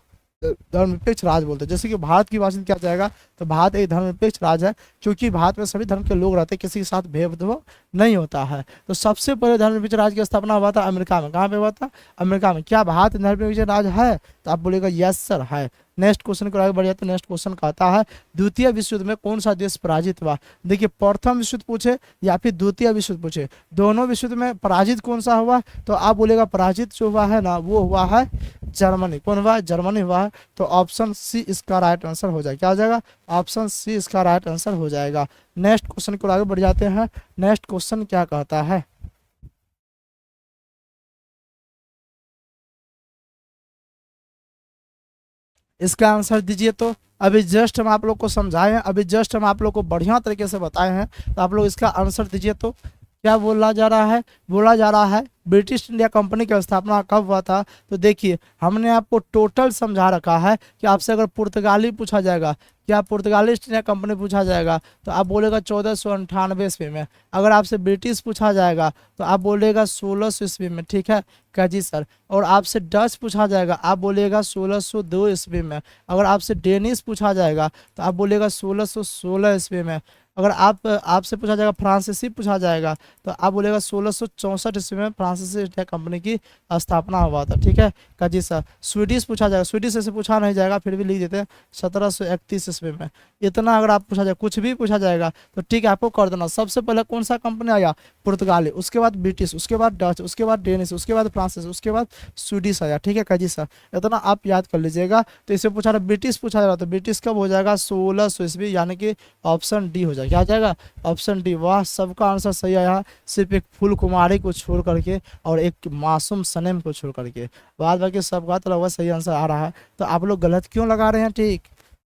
धर्मनिरपेक्ष राज्य बोलते हैं। जैसे कि भारत की बात क्या जाएगा, तो भारत एक धर्मनिरपेक्ष राज्य है, क्योंकि भारत में सभी धर्म के लोग रहते हैं, किसी के साथ भेदभाव नहीं होता है। तो सबसे पहले धर्मनिरपेक्ष राज्य की स्थापना हुआ था अमेरिका में। कहाँ पे हुआ था? अमेरिका में। क्या भारत धर्मनिरपेक्ष राज्य है? तो आप बोलेगा यस सर है। नेक्स्ट क्वेश्चन को आगे बढ़ जाते हैं। नेक्स्ट क्वेश्चन कहता है द्वितीय विश्व युद्ध में कौन सा देश पराजित हुआ? देखिए प्रथम विश्व युद्ध पूछे या फिर द्वितीय विश्व युद्ध पूछे, दोनों विश्व युद्ध में पराजित कौन सा हुआ? तो आप बोलेगा पराजित जो हुआ है ना, वो हुआ है जर्मनी। कौन हुआ? जर्मनी हुआ है। तो ऑप्शन सी इसका राइट आंसर हो जाएगा। क्या हो जाएगा? ऑप्शन सी इसका राइट आंसर हो जाएगा। नेक्स्ट क्वेश्चन को आगे बढ़ जाते हैं। नेक्स्ट क्वेश्चन क्या कहता है? इसका आंसर दीजिए। तो अभी जस्ट हम आप लोग को समझाए हैं, अभी जस्ट हम आप लोग को बढ़िया तरीके से बताए हैं, तो आप लोग इसका आंसर दीजिए। तो क्या बोला जा रहा है? बोला जा रहा है ब्रिटिश इंडिया कंपनी की स्थापना कब हुआ था। तो देखिए हमने आपको टोटल समझा रखा है कि आपसे अगर पुर्तगाली पूछा जाएगा, क्या पुर्तगाली ईस्ट इंडिया कंपनी पूछा जाएगा, तो आप बोलेगा 1498 ईस्वी में। अगर आपसे ब्रिटिश पूछा जाएगा तो आप बोलेगा 1600 ईस्वी में। ठीक है क्या जी सर? और आपसे डच पूछा जाएगा, आप बोलेगा 1602 ईस्वी में। अगर आपसे डेनिश पूछा जाएगा तो आप बोलेगा 1616 ईस्वी में। अगर आपसे पूछा जाएगा फ्रांसीसी पूछा जाएगा तो आप बोलेगा 1664 ईस्वी में फ्रांसीसी ईस्ट इंडिया कंपनी की स्थापना हुआ था। ठीक है का जी सर? स्वीडिश पूछा जाएगा, स्वीडिश से पूछा नहीं जाएगा, फिर भी लिख देते हैं 1731 ईस्वी में। इतना अगर आप पूछा जाए, कुछ भी पूछा जाएगा तो ठीक है आपको कर देना। सबसे पहले कौन सा कंपनी आया? पुर्तगाली, उसके बाद ब्रिटिश, उसके बाद डच, उसके बाद डेनिश, उसके बाद फ्रांसिस, उसके बाद स्वीडिश आया। ठीक है का जी सर? इतना आप याद कर लीजिएगा। तो इसे पूछा रहा ब्रिटिश पूछा जा रहा, तो ब्रिटिश कब हो जाएगा? 1600 ईस्वी, यानी कि ऑप्शन डी हो जाएगा। क्या आ जाएगा? Option D. वाह, सबका आंसर सही आया, सिर्फ एक फूल कुमारी को छोड़ करके और एक मासूम सनम को छोड़ करके। बाद बाकी सबका तो लगभग सही आंसर आ रहा है। तो आप लोग गलत क्यों लगा रहे हैं? ठीक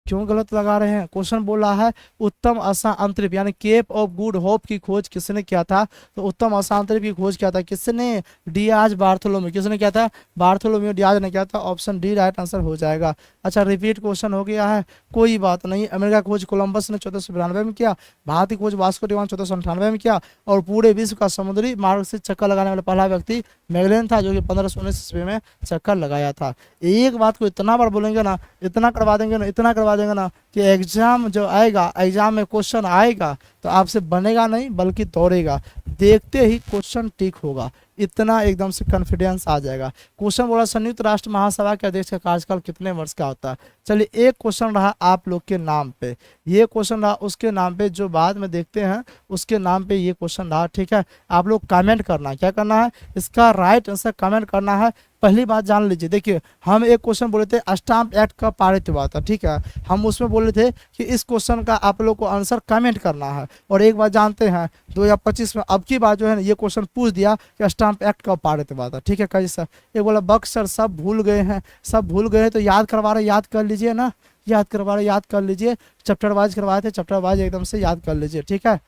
क्यों गलत लगा रहे हैं? क्वेश्चन बोल रहा है उत्तम आशा अंतरिक्ष यानी केप ऑफ गुड होप की खोज किसने किया था। तो उत्तम आशा अंतरिक्ष की खोज किया था किसने? Diaz Bartholomew. किसने किया था? बार्थोलोम्यू डियाज ने किया था। ऑप्शन डी राइट आंसर हो जाएगा। अच्छा रिपीट क्वेश्चन हो गया है, कोई बात नहीं। अमेरिका खोज कोलंबस ने 1492 में किया, भारत की खोज वास्को डी गामा 1498 में किया, और पूरे विश्व का समुद्री मार्ग से चक्कर लगाने वाला पहला व्यक्ति मैगलेन था, जो कि 1519 ईस्वी में चक्कर लगाया था। एक बात को इतना बार बोलेंगे ना, इतना करवा देंगे ना, इतना करवा देंगे ना कि एग्जाम जो आएगा, एग्जाम में क्वेश्चन आएगा तो आपसे बनेगा नहीं बल्कि दौड़ेगा, देखते ही क्वेश्चन टिक होगा, इतना एकदम से कॉन्फिडेंस आ जाएगा। क्वेश्चन बोला संयुक्त राष्ट्र महासभा के अध्यक्ष का कार्यकाल कितने वर्ष का होता है। चलिए एक क्वेश्चन रहा आप लोग के नाम पे, ये क्वेश्चन रहा उसके नाम पे, जो बाद में देखते हैं उसके नाम पे ये क्वेश्चन रहा। ठीक है आप लोग कमेंट करना, क्या करना है? इसका राइट आंसर कमेंट करना है। पहली बात जान लीजिए, देखिए हम एक क्वेश्चन बोले थे स्टाम्प एक्ट का पारित हुआ था। ठीक है हम उसमें बोले थे कि इस क्वेश्चन का आप लोग को आंसर कमेंट करना है। और एक बात जानते हैं 2025 में अब की बात जो है ना, ये क्वेश्चन पूछ दिया कि स्टाम्प एक्ट का पारित हुआ था। ठीक है कहीं सर? एक बोला बक्स सर सब भूल गए हैं, सब भूल गए हैं तो याद करवा रहे, याद कर लीजिए ना, याद करवा रहे याद कर लीजिए। चैप्टर वाइज करवाए थे, चैप्टर वाइज एकदम से याद कर लीजिए। ठीक है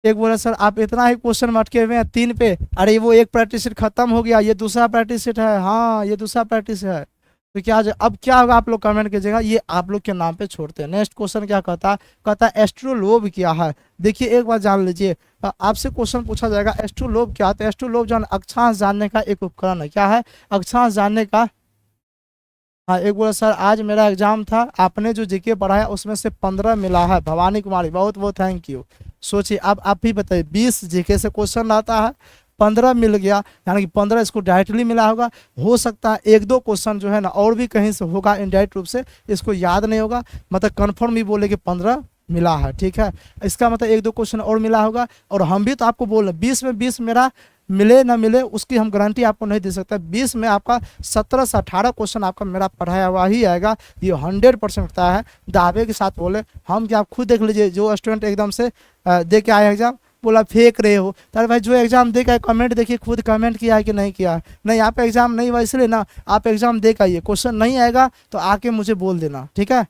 एक बोला सर आप इतना ही क्वेश्चन में अटके हुए हैं 3 पे, अरे वो एक प्रैक्टिस सेट खत्म हो गया, ये दूसरा प्रैक्टिस सेट है। हाँ ये दूसरा प्रैक्टिस है। तो क्या अब क्या होगा आप लोग कमेंट कीजिएगा, ये आप लोग के नाम पे छोड़ते हैं। नेक्स्ट क्वेश्चन क्या कहता है? कहता है एस्ट्रोलोब क्या है। देखिए एक बार जान लीजिए, आपसे क्वेश्चन पूछा जाएगा एस्ट्रोलोब क्या है। तो एस्ट्रोलोब जान अक्षांश जानने का एक उपकरण है। क्या है? अक्षांश जानने का। हाँ एक बोला सर आज मेरा एग्जाम था, आपने जो जीके पढ़ाया उसमें से 15 मिला है। भवानी कुमारी बहुत बहुत थैंक यू। सोचिए अब आप ही बताइए 20 जीके से क्वेश्चन आता है, 15 मिल गया, यानी कि 15 इसको डायरेक्टली मिला होगा। हो सकता है एक दो क्वेश्चन जो है ना और भी कहीं से होगा इनडायरेक्ट रूप से, इसको याद नहीं होगा, मतलब कन्फर्म ही बोले कि 15 मिला है। ठीक है इसका मतलब एक दो क्वेश्चन और मिला होगा। और हम भी तो आपको बोल रहे 20 में 20 मेरा मिले ना मिले उसकी हम गारंटी आपको नहीं दे सकता। 20 में आपका 17 से 18 क्वेश्चन आपका मेरा पढ़ाया हुआ ही आएगा, ये 100% होता है। दावे के साथ बोले हम, क्या आप खुद देख लीजिए, जो स्टूडेंट एकदम से दे के आए एग्जाम बोला फेंक रहे हो, तो भाई जो एग्जाम दे के कमेंट देखिए, खुद कमेंट किया है कि नहीं किया है। नहीं आप एग्जाम नहीं हुआ इसलिए ना, आप एग्जाम दे के आइए, क्वेश्चन नहीं आएगा तो आके मुझे बोल देना। ठीक है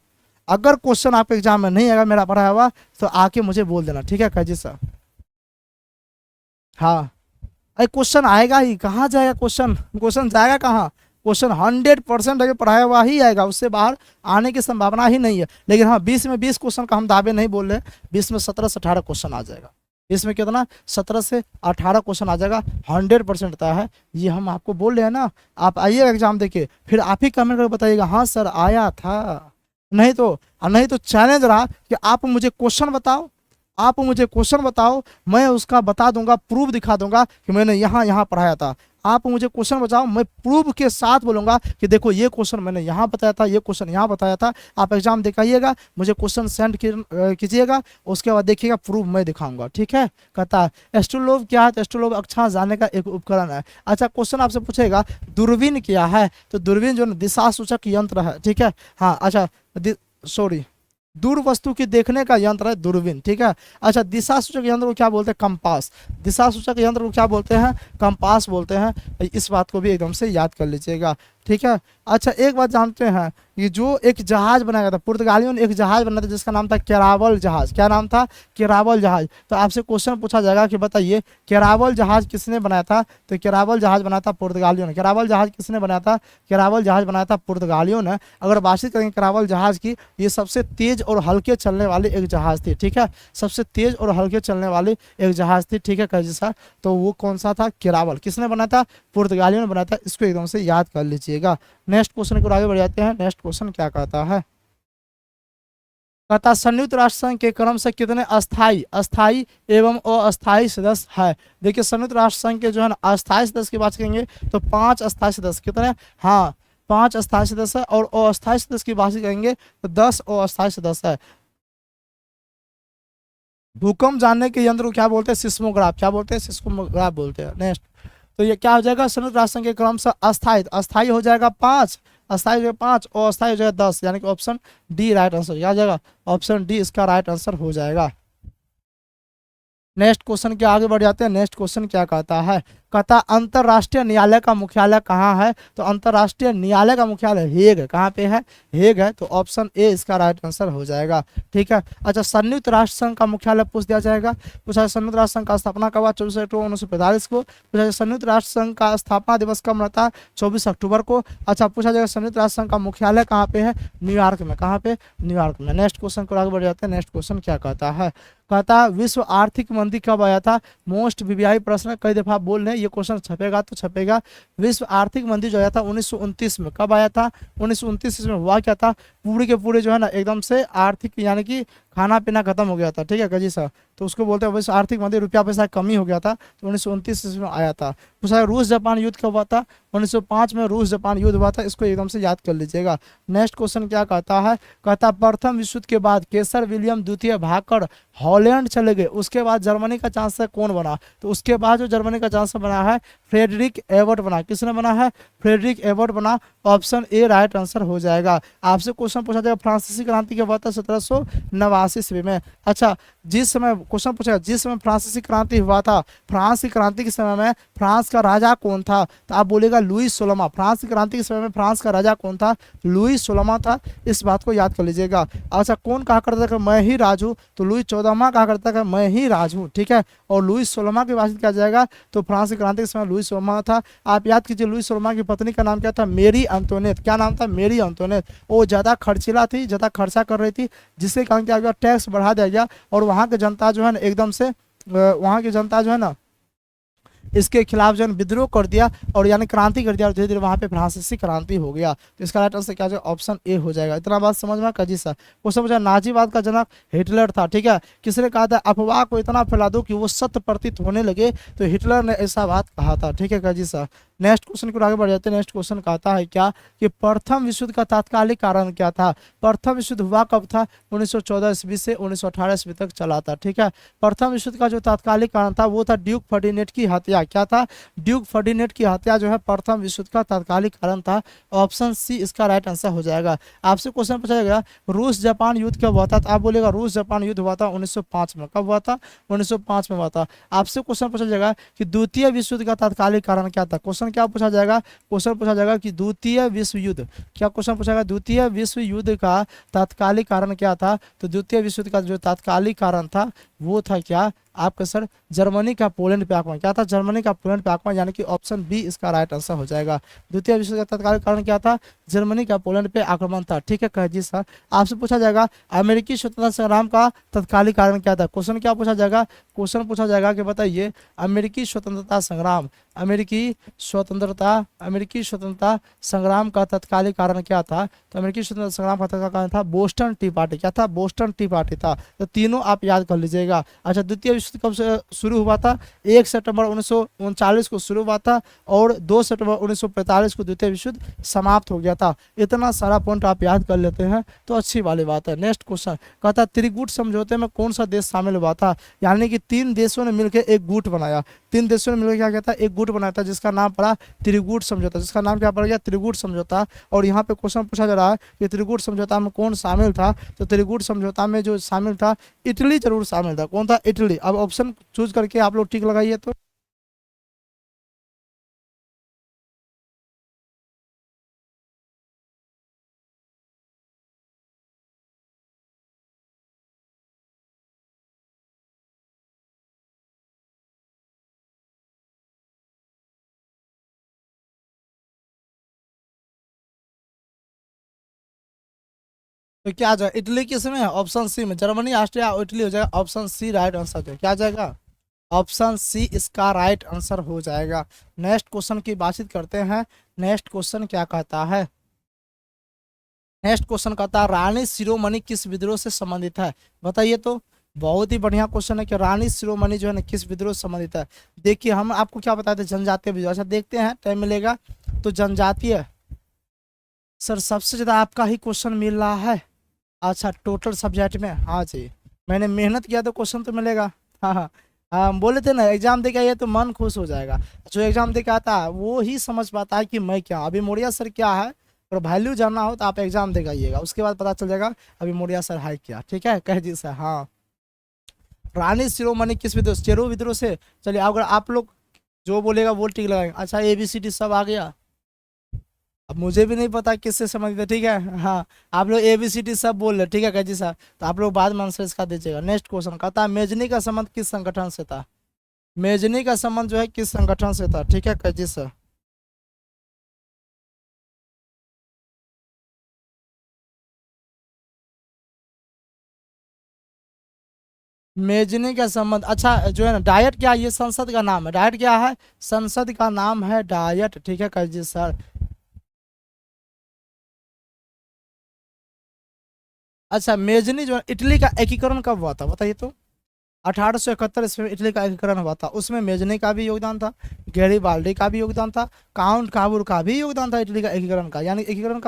अगर क्वेश्चन आपके एग्जाम में नहीं आएगा मेरा पढ़ाया हुआ तो आके मुझे बोल देना। ठीक है काजी सर? हाँ अरे क्वेश्चन आएगा ही, कहाँ जाएगा क्वेश्चन, क्वेश्चन जाएगा कहाँ? क्वेश्चन 100% अगर पढ़ाया हुआ ही आएगा, उससे बाहर आने की संभावना ही नहीं है। लेकिन हाँ 20 में 20 क्वेश्चन का हम दावे नहीं बोल रहे, 20 में 17 से 18 क्वेश्चन आ जाएगा। इसमें कितना? 17 से 18 क्वेश्चन आ जाएगा, 100% आता है, ये हम आपको बोल रहे हैं ना। आप आइए एग्जाम देके फिर आप ही कमेंट करके बताइएगा हाँ सर आया था। नहीं तो चैलेंज रहा कि आप मुझे क्वेश्चन बताओ, आप मुझे क्वेश्चन बताओ, मैं उसका बता दूंगा, प्रूफ दिखा दूंगा कि मैंने यहाँ यहाँ पढ़ाया था। आप मुझे क्वेश्चन बताओ, मैं प्रूफ के साथ बोलूंगा कि देखो ये क्वेश्चन मैंने यहाँ बताया था, ये क्वेश्चन यहाँ बताया था। आप एग्जाम दिखाइएगा, मुझे क्वेश्चन सेंड कीजिएगा, उसके बाद देखिएगा प्रूफ मैं दिखाऊंगा, ठीक है। कहता है एस्ट्रोलोब क्या है, तो एस्ट्रोलोब अक्षांश जानने का एक उपकरण है। अच्छा, क्वेश्चन आपसे पूछेगा दूरबीन क्या है, तो दूरबीन जो है दिशा सूचक यंत्र है, ठीक है। हाँ अच्छा, सॉरी, दूर वस्तु की देखने का यंत्र है दूरबीन, ठीक है। अच्छा, दिशा सूचक यंत्र को क्या बोलते हैं, कंपास। दिशा सूचक यंत्र को क्या बोलते हैं, कंपास बोलते हैं। इस बात को भी एकदम से याद कर लीजिएगा, ठीक है। अच्छा, एक बात जानते हैं, ये जो एक जहाज बनाया था, पुर्तगालियों ने एक जहाज बनाया था जिसका नाम था केरावल जहाज। क्या नाम था, केरावल जहाज। तो आपसे क्वेश्चन पूछा जाएगा कि बताइए केरावल जहाज किसने बनाया था, तो केरावल जहाज बनाया था पुर्तगालियों ने। केरावल जहाज किसने बनाया था, केरावल जहाज बनाया था पुर्तगालियों ने। अगर बातचीत करेंगे केरावल जहाज की, ये सबसे तेज और हल्के चलने वाली एक जहाज थी, ठीक है। सबसे तेज और हल्के चलने वाली एक जहाज थी, ठीक है कैजी सर। तो वो कौन सा था, केरावल। किसने बनाया था, पुर्तगालियों ने बनाया था। इसको एकदम से याद कर लीजिएगा। नेक्स्ट क्वेश्चन को आगे बढ़ जाते हैं। नेक्स्ट क्वेश्चन क्या कहता है, कहता संयुक्त राष्ट्र संघ के क्रम से कितने अस्थाई अस्थाई एवं अस्थाई सदस्य है। देखिए संयुक्त राष्ट्र संघ के जो है ना अस्थाई सदस्य की बात करेंगे तो 5 अस्थाई सदस्य। कितने, हाँ 5 अस्थाई सदस्य है। और अस्थाई सदस्य की बात करेंगे तो 10 अस्थाई सदस्य है। भूकंप जानने के यंत्र को क्या बोलते हैं, सिस्मोग्राफ। क्या बोलते हैं, सिस्मोग्राफ बोलते हैं। नेक्स्ट, तो ये क्या हो जाएगा, संयुक्त राष्ट्र संघ के क्रम से अस्थाई, अस्थाई हो जाएगा 5, अस्थाई हो जाएगा 5 और अस्थाई हो जाएगा 10, यानी कि ऑप्शन डी राइट आंसर। क्या हो जाएगा, ऑप्शन डी इसका राइट आंसर हो जाएगा। नेक्स्ट क्वेश्चन के आगे बढ़ जाते हैं। नेक्स्ट क्वेश्चन क्या कहता है, कहता अंतरराष्ट्रीय न्यायालय का मुख्यालय कहाँ है, तो अंतरराष्ट्रीय न्यायालय का मुख्यालय हेग है। कहाँ पे है, हेग है। तो ऑप्शन ए इसका राइट आंसर हो जाएगा, ठीक है। अच्छा, संयुक्त राष्ट्र संघ का मुख्यालय पूछ दिया जाएगा। पूछा संयुक्त राष्ट्र संघ का स्थापना कब हुआ, 24 अक्टूबर 1945 को। पूछा संयुक्त राष्ट्र संघ का स्थापना दिवस कब मनाता है, 24 अक्टूबर को। अच्छा, पूछा जाएगा संयुक्त राष्ट्र संघ का मुख्यालय कहाँ पे है, न्यूयॉर्क में। कहाँ पे, न्यूयॉर्क में। नेक्स्ट क्वेश्चन को आगे बढ़ जाते हैं। नेक्स्ट क्वेश्चन क्या कहता है, कहता विश्व आर्थिक मंदी कब आया था। मोस्ट वीवीआई प्रश्न, कई दफा बोल रहे हैं, ये क्वेश्चन छपेगा तो छपेगा। विश्व आर्थिक मंदी जो आया था 1929 में। कब आया था, 1929 में। हुआ क्या था, पूरे के पूरे जो है ना एकदम से आर्थिक यानी कि खाना पीना खत्म हो गया था, ठीक है कजी सर। तो उसको बोलते हैं विश्व आर्थिक मंदी, रुपया पैसा कमी हो गया था, तो 1929 में आया था। पूछा रूस जापान युद्ध कब हुआ था, 1905 में रूस जापान युद्ध हुआ था। इसको एकदम से याद कर लीजिएगा। नेक्स्ट क्वेश्चन क्या कहता है, कहता प्रथम विश्व युद्ध के बाद केसर विलियम द्वितीय भागकर हॉलैंड चले गए, उसके बाद जर्मनी का चांसलर कौन बना, तो उसके बाद जो जर्मनी का चांसलर बना है फ्रेडरिक एबर्ट बना। किसने बना है, फ्रेडरिक एबर्ट बना। ऑप्शन ए राइट आंसर हो जाएगा। आपसे क्वेश्चन पूछा जाएगा फ्रांसीसी क्रांति के बाद 1789 ईस्वी में। अच्छा, जिस समय क्वेश्चन पूछेगा जिस समय फ्रांसीसी क्रांति हुआ था, फ्रांस की क्रांति के समय में फ्रांस का राजा कौन था, तो आप बोलेगा लुई 16। फ्रांस की क्रांति के समय में फ्रांस का राजा कौन था, लुई 16 था। इस बात को याद कर लीजिएगा। अच्छा, कौन कहा करता था मैं ही राजू, तो लुई 14वां कहा करता था मैं ही राजू, ठीक है। और लुई 16 की बात किया जाएगा तो फ्रांस की क्रांति के समय लुई 16 था। आप याद कीजिए लुई 16 की पत्नी का नाम क्या था, मेरी अंतोनेट। क्या नाम था, मेरी अंतोनेट। वो ज़्यादा खर्चीला थी, ज़्यादा खर्चा कर रही थी, जिसके कारण क्या गया, टैक्स बढ़ा दिया गया। और वहाँ की जनता जो है ना एकदम से वहाँ की जनता जो है ना इसके खिलाफ जो है विद्रोह कर दिया और यानी क्रांति कर दिया और धीरे धीरे वहाँ पे फ्रांसीसी क्रांति हो गया। तो इसका राइट आंसर क्या है, ऑप्शन ए हो जाएगा। इतना बात समझ में कजी सर। क्वेश्चन पूछा नाजीवाद का जनक हिटलर था, ठीक है। किसने कहा था, अफवाह को इतना फैला दो कि वो सत्य प्रतीत होने लगे, तो हिटलर ने ऐसा बात कहा था, ठीक है कजी सर। नेक्स्ट क्वेश्चन को आगे बढ़ जाते हैं। नेक्स्ट क्वेश्चन कहता है क्या कि प्रथम विश्व युद्ध का तात्कालिक कारण क्या था। प्रथम विश्व युद्ध हुआ कब था, 1914 ईस्वी से 1918 ईस्वी तक चला था, ठीक है। प्रथम विश्व युद्ध का जो तात्कालिक कारण था वो था ड्यूक फर्डिनेट की हत्या। क्या था, ड्यूक फर्डिनेट की हत्या जो है प्रथम विश्व युद्ध का तात्कालिक कारण था। ऑप्शन सी इसका राइट आंसर हो जाएगा। आपसे क्वेश्चन पूछा जाएगा रूस जापान युद्ध कब हुआ था, तो आप बोलेगा रूस जापान युद्ध हुआ था 1905 में। कब हुआ था, 1905 में हुआ था। आपसे क्वेश्चन पूछा जाएगा कि द्वितीय विश्व युद्ध का तात्कालिक कारण क्या था। क्वेश्चन क्या पूछा जाएगा, क्वेश्चन पूछा जाएगा कि द्वितीय विश्व युद्ध, क्या क्वेश्चन पूछा जाएगा, द्वितीय विश्व युद्ध का तात्कालिक कारण क्या था। तो द्वितीय विश्व युद्ध का जो तात्कालिक कारण था वो था क्या, आपका सर जर्मनी का पोलैंड पे आक्रमण। क्या था? जर्मनी का पोलैंड पे आक्रमण, यानी कि ऑप्शन बी इसका राइट आंसर हो जाएगा। द्वितीय विश्व युद्ध का तत्कालीन कारण क्या था? जर्मनी का पोलैंड पे आक्रमण था। ठीक है कह जी सर। आपसे पूछा जाएगा अमेरिकी स्वतंत्रता संग्राम का तत्कालीन कारण क्या था। क्वेश्चन क्या पूछा जाएगा? क्वेश्चन पूछा जाएगा कि बताइए अमेरिकी स्वतंत्रता संग्राम, अमेरिकी स्वतंत्रता संग्राम का तत्कालीन कारण क्या था? तो अमेरिकी स्वतंत्रता संग्राम का तत्कालीन कारण था बोस्टन टी पार्टी। क्या था? बोस्टन टी पार्टी था। तो तीनों आप याद कर लीजिएगा। अच्छा, द्वितीय विश्व कब से शुरू हुआ था? 1 सितंबर 1939 को शुरू हुआ था और 2 सितंबर 1945 को द्वितीय विश्व युद्ध समाप्त हो गया था। इतना सारा पॉइंट आप याद कर लेते हैं तो अच्छी वाली बात है। नेक्स्ट क्वेश्चन कहता है त्रिकूट समझौते में कौन सा देश शामिल हुआ था? यानी कि 3 देशों ने मिलकर एक गुट बनाया। 3 देशों ने मिलकर क्या कहता है? एक गुट बनाया था जिसका नाम पड़ा त्रिकूट समझौता। जिसका नाम क्या पड़ गया? त्रिकूट समझौता। और यहाँ पे क्वेश्चन पूछा जा रहा है कि त्रिकूट समझौता में कौन शामिल था? तो त्रिकूट समझौता में जो शामिल था, इटली जरूर शामिल था। कौन था? इटली। अब ऑप्शन चूज करके आप लोग टिक लगाइए। तो क्या आ जाएगा? इटली किस में है? ऑप्शन सी में। जर्मनी, ऑस्ट्रिया और इटली हो जाएगा। ऑप्शन सी राइट आंसर जो क्या आ जाएगा? ऑप्शन सी इसका राइट आंसर हो जाएगा। नेक्स्ट क्वेश्चन की बातचीत करते हैं। नेक्स्ट क्वेश्चन क्या कहता है? नेक्स्ट क्वेश्चन कहता है रानी शिरोमणि किस विद्रोह से संबंधित है? बताइए तो। बहुत ही बढ़िया क्वेश्चन है कि रानी शिरोमणि जो है ना किस विद्रोह से संबंधित है। देखिए हम आपको क्या बताते हैं, जनजातीय विद्रोह। अच्छा देखते हैं, टाइम मिलेगा तो। जनजातीय सर सबसे ज्यादा आपका ही क्वेश्चन मिल रहा है। अच्छा टोटल सब्जेक्ट में, हाँ जी मैंने मेहनत किया तो क्वेश्चन तो मिलेगा। हाँ हाँ हाँ, हम बोले थे ना एग्जाम दे के आइए तो मन खुश हो जाएगा। जो एग्जाम दे के आता है वो ही समझ पाता है कि मैं क्या। अभी मोरिया सर क्या है, और वैल्यू जानना हो तो आप एग्जाम दे के आइएगा, उसके बाद पता चल जाएगा अभी मोरिया सर है क्या। ठीक है कह जी सर। हाँ रानी शिरोमणि किस विद्रोह? चेरो विद्रोह से। चलिए अगर आप लोग जो बोलेगा वो टिक लगाएंगे। अच्छा ABCD सब आ गया। अब मुझे भी नहीं पता किससे संबंधित है। ठीक है हाँ, आप लोग ABCD सब बोल रहे। ठीक है कैजी साहब, तो आप लोग बाद में आंसर इसका दीजिएगा। नेक्स्ट क्वेश्चन कहता है मेजनी का संबंध किस संगठन से था? मेजनी का संबंध जो है किस संगठन से था? ठीक है कैजी सर। मेजनी का संबंध, अच्छा जो है ना डायट, क्या ये संसद का नाम है? डायट क्या है? संसद का नाम है डायट। ठीक है कैजी सर। अच्छा मेजनी जो है, इटली का एकीकरण कब हुआ था बताइए तो? 1871 ईस्वी में इटली का एकीकरण हुआ था। उसमें मेजनी का भी योगदान था, गैरीबाल्डी का भी योगदान था, काउंट काबूर का भी योगदान था इटली का एकीकरण का। यानी एकीकरण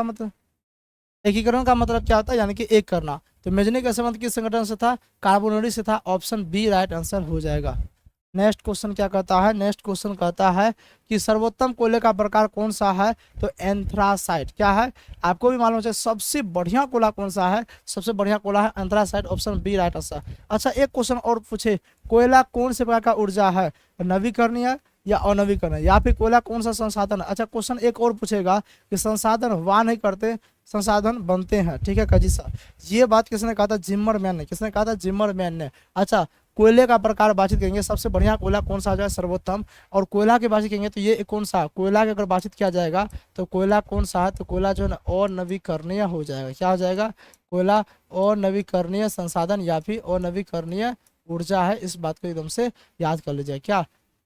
का मतलब क्या होता है? यानी कि एक करना। तो मेजनी का संबंध किस संगठन से था? कार्बोनेडी से था। ऑप्शन बी राइट आंसर हो जाएगा। नेक्स्ट क्वेश्चन क्या कहता है? नेक्स्ट क्वेश्चन कहता है कि सर्वोत्तम कोयले का प्रकार कौन सा है? तो एंथ्रासाइट। क्या है? आपको भी मालूम है सबसे बढ़िया कोयला कौन सा है? सबसे बढ़िया कोयला है anthracite. Option B right answer. अच्छा एक क्वेश्चन और पूछे, कोयला कौन से प्रकार का ऊर्जा है? नवीकरणीय या अनवीकरणीय, या फिर कोयला कौन सा संसाधन है? अच्छा क्वेश्चन एक और पूछेगा कि संसाधन वाह नहीं करते, संसाधन बनते हैं। ठीक है काजी साहब, ये बात किसने कहा था? जिम्मरमैन ने। किसने कहा था? जिम्मरमैन ने। अच्छा कोयले का प्रकार बातचीत करेंगे, सबसे बढ़िया कोयला कौन सा जो है सर्वोत्तम, और कोयला की बातचीत करेंगे तो ये कौन सा कोयला की अगर बातचीत किया जाएगा तो कोयला कौन सा है? तो कोयला जो है ना और नवीकरणीय हो जाएगा। क्या हो जाएगा? कोयला और नवीकरणीय संसाधन या फिर और नवीकरणीय ऊर्जा है। इस बात को एकदम से याद कर लीजिए। क्या?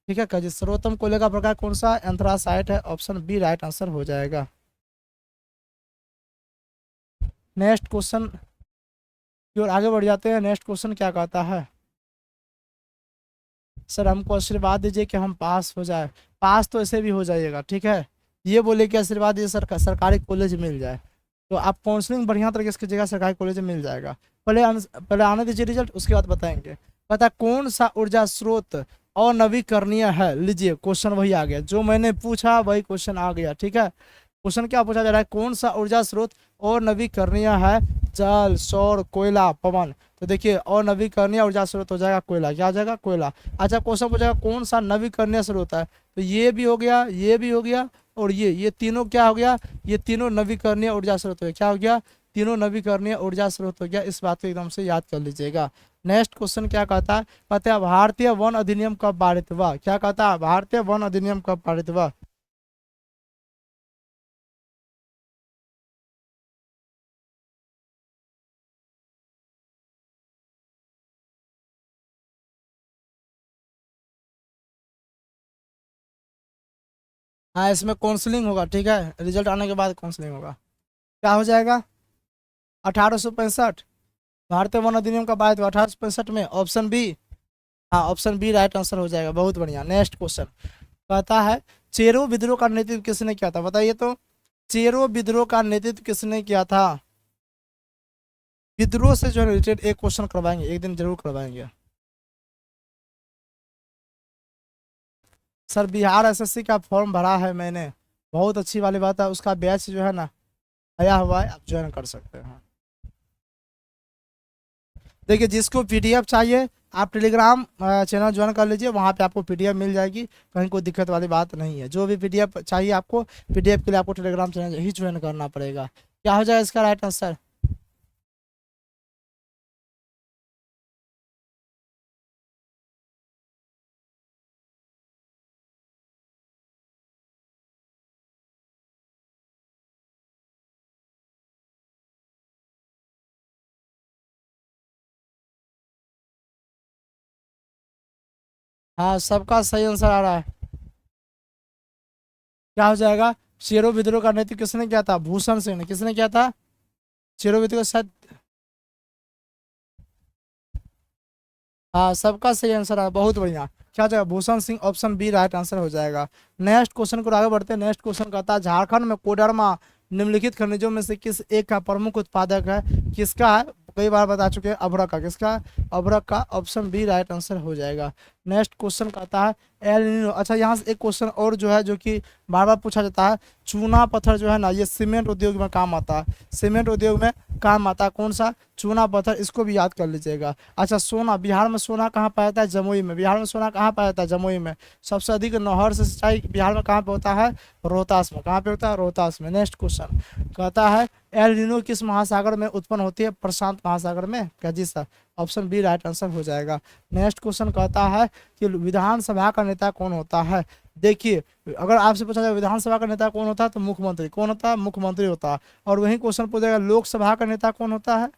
ठीक है कजी, सर्वोत्तम कोयले का प्रकार कौन सा? एंथ्रासाइट है। ऑप्शन बी राइट आंसर हो जाएगा। नेक्स्ट क्वेश्चन की ओर आगे बढ़ जाते हैं। नेक्स्ट क्वेश्चन क्या कहता है? सर हमको आशीर्वाद दीजिए कि हम पास हो जाए। पास तो ऐसे भी हो जाइएगा। ठीक है, ये बोले कि आशीर्वाद दीजिए सरकारी कॉलेज मिल जाए, तो आप काउंसलिंग बढ़िया तरीके से कीजिएगा, सरकारी कॉलेज में मिल जाएगा। पहले आने दीजिए रिजल्ट, उसके बाद बताएंगे। पता कौन सा ऊर्जा स्रोत अनवीकरणीय है? लीजिए क्वेश्चन वही आ गया जो मैंने पूछा, वही क्वेश्चन आ गया। ठीक है, क्वेश्चन क्या पूछा जा रहा है? कौन सा ऊर्जा स्रोत और नवीकरणीय है? जल, सौर, कोयला, पवन। तो देखिए और नवीकरणीय ऊर्जा स्रोत हो जाएगा कोयला। क्या हो जाएगा? कोयला। अच्छा क्वेश्चन पूछेगा कौन सा नवीकरणीय स्रोत है? तो ये भी हो गया, ये भी हो गया, और ये तीनों क्या हो गया? ये तीनों नवीकरणीय ऊर्जा स्रोत हो गया। क्या हो गया? तीनों नवीकरणीय ऊर्जा स्रोत हो गया। इस बात को एकदम से याद कर लीजिएगा। नेक्स्ट क्वेश्चन क्या कहता है, कहते हैं भारतीय वन अधिनियम कब पारित हुआ, क्या कहता है भारतीय वन अधिनियम कब पारित हुआ। हाँ इसमें काउंसलिंग होगा, ठीक है, रिजल्ट आने के बाद काउंसलिंग होगा। क्या हो जाएगा 1865, भारतीय वन अधिनियम का पारित हुआ 1865 में, ऑप्शन बी। हाँ ऑप्शन बी राइट आंसर हो जाएगा, बहुत बढ़िया। नेक्स्ट क्वेश्चन कहता है चेरो विद्रोह का नेतृत्व किसने किया था, बताइए तो। चेरो विद्रोह का नेतृत्व किसने किया था। विद्रोह से जो है रिलेटेड एक क्वेश्चन करवाएंगे, एक दिन जरूर करवाएंगे। सर बिहार एसएससी का फॉर्म भरा है मैंने, बहुत अच्छी वाली बात है, उसका बैच जो है ना आया हुआ है, आप ज्वाइन कर सकते हैं। देखिए जिसको पीडीएफ चाहिए आप टेलीग्राम चैनल ज्वाइन कर लीजिए, वहाँ पे आपको पीडीएफ मिल जाएगी, कहीं कोई दिक्कत वाली बात नहीं है। जो भी पीडीएफ चाहिए आपको, पीडीएफ के लिए आपको टेलीग्राम चैनल ही ज्वाइन करना पड़ेगा। क्या हो जाएगा इसका राइट आंसर। हाँ सबका सही आंसर आ रहा है। क्या हो जाएगा, शेरो विद्रोह का नेतृत्व किसने किया था, भूषण सिंह ने, किसने किया था शेरो विद्रोह शायद। हाँ सबका सही आंसर है, बहुत बढ़िया। क्या हो जाएगा Bhushan Singh, option B right answer हो जाएगा। नेक्स्ट क्वेश्चन को आगे बढ़ते हैं। नेक्स्ट क्वेश्चन कहता है झारखंड में कोडरमा निम्नलिखित खनिजों में से किस एक का प्रमुख उत्पादक है, किसका है, कई बार बता चुके हैं, अभ्रक का, किसका है? अभ्रक का, ऑप्शन बी राइट आंसर हो जाएगा। नेक्स्ट क्वेश्चन कहता है एल नीनो। अच्छा यहाँ से एक क्वेश्चन और जो है जो कि बार बार पूछा जाता है, चूना पत्थर जो है ना ये सीमेंट उद्योग में काम आता है, सीमेंट उद्योग में काम आता है, कौन सा, चूना पत्थर, इसको भी याद कर लीजिएगा। अच्छा सोना, बिहार में सोना कहाँ पाया जाता है, जमुई में, बिहार में सोना कहाँ पाया जाता है, जमुई में। सबसे अधिक नहर से सिंचाई बिहार में कहाँ पे होता है, रोहतास में, कहाँ पे होता है, रोहतास में। नेक्स्ट क्वेश्चन कहता है एल नीनो किस महासागर में उत्पन्न होती है, प्रशांत महासागर में, क्या जी sir, option B right answer हो जाएगा। नेक्स्ट क्वेश्चन कहता है कि विधानसभा का नेता कौन होता है। देखिए अगर आपसे पूछा जाए विधानसभा का नेता कौन होता है तो मुख्यमंत्री, कौन होता है, मुख्यमंत्री होता है। और वही क्वेश्चन पूछेगा लोकसभा का नेता कौन होता है,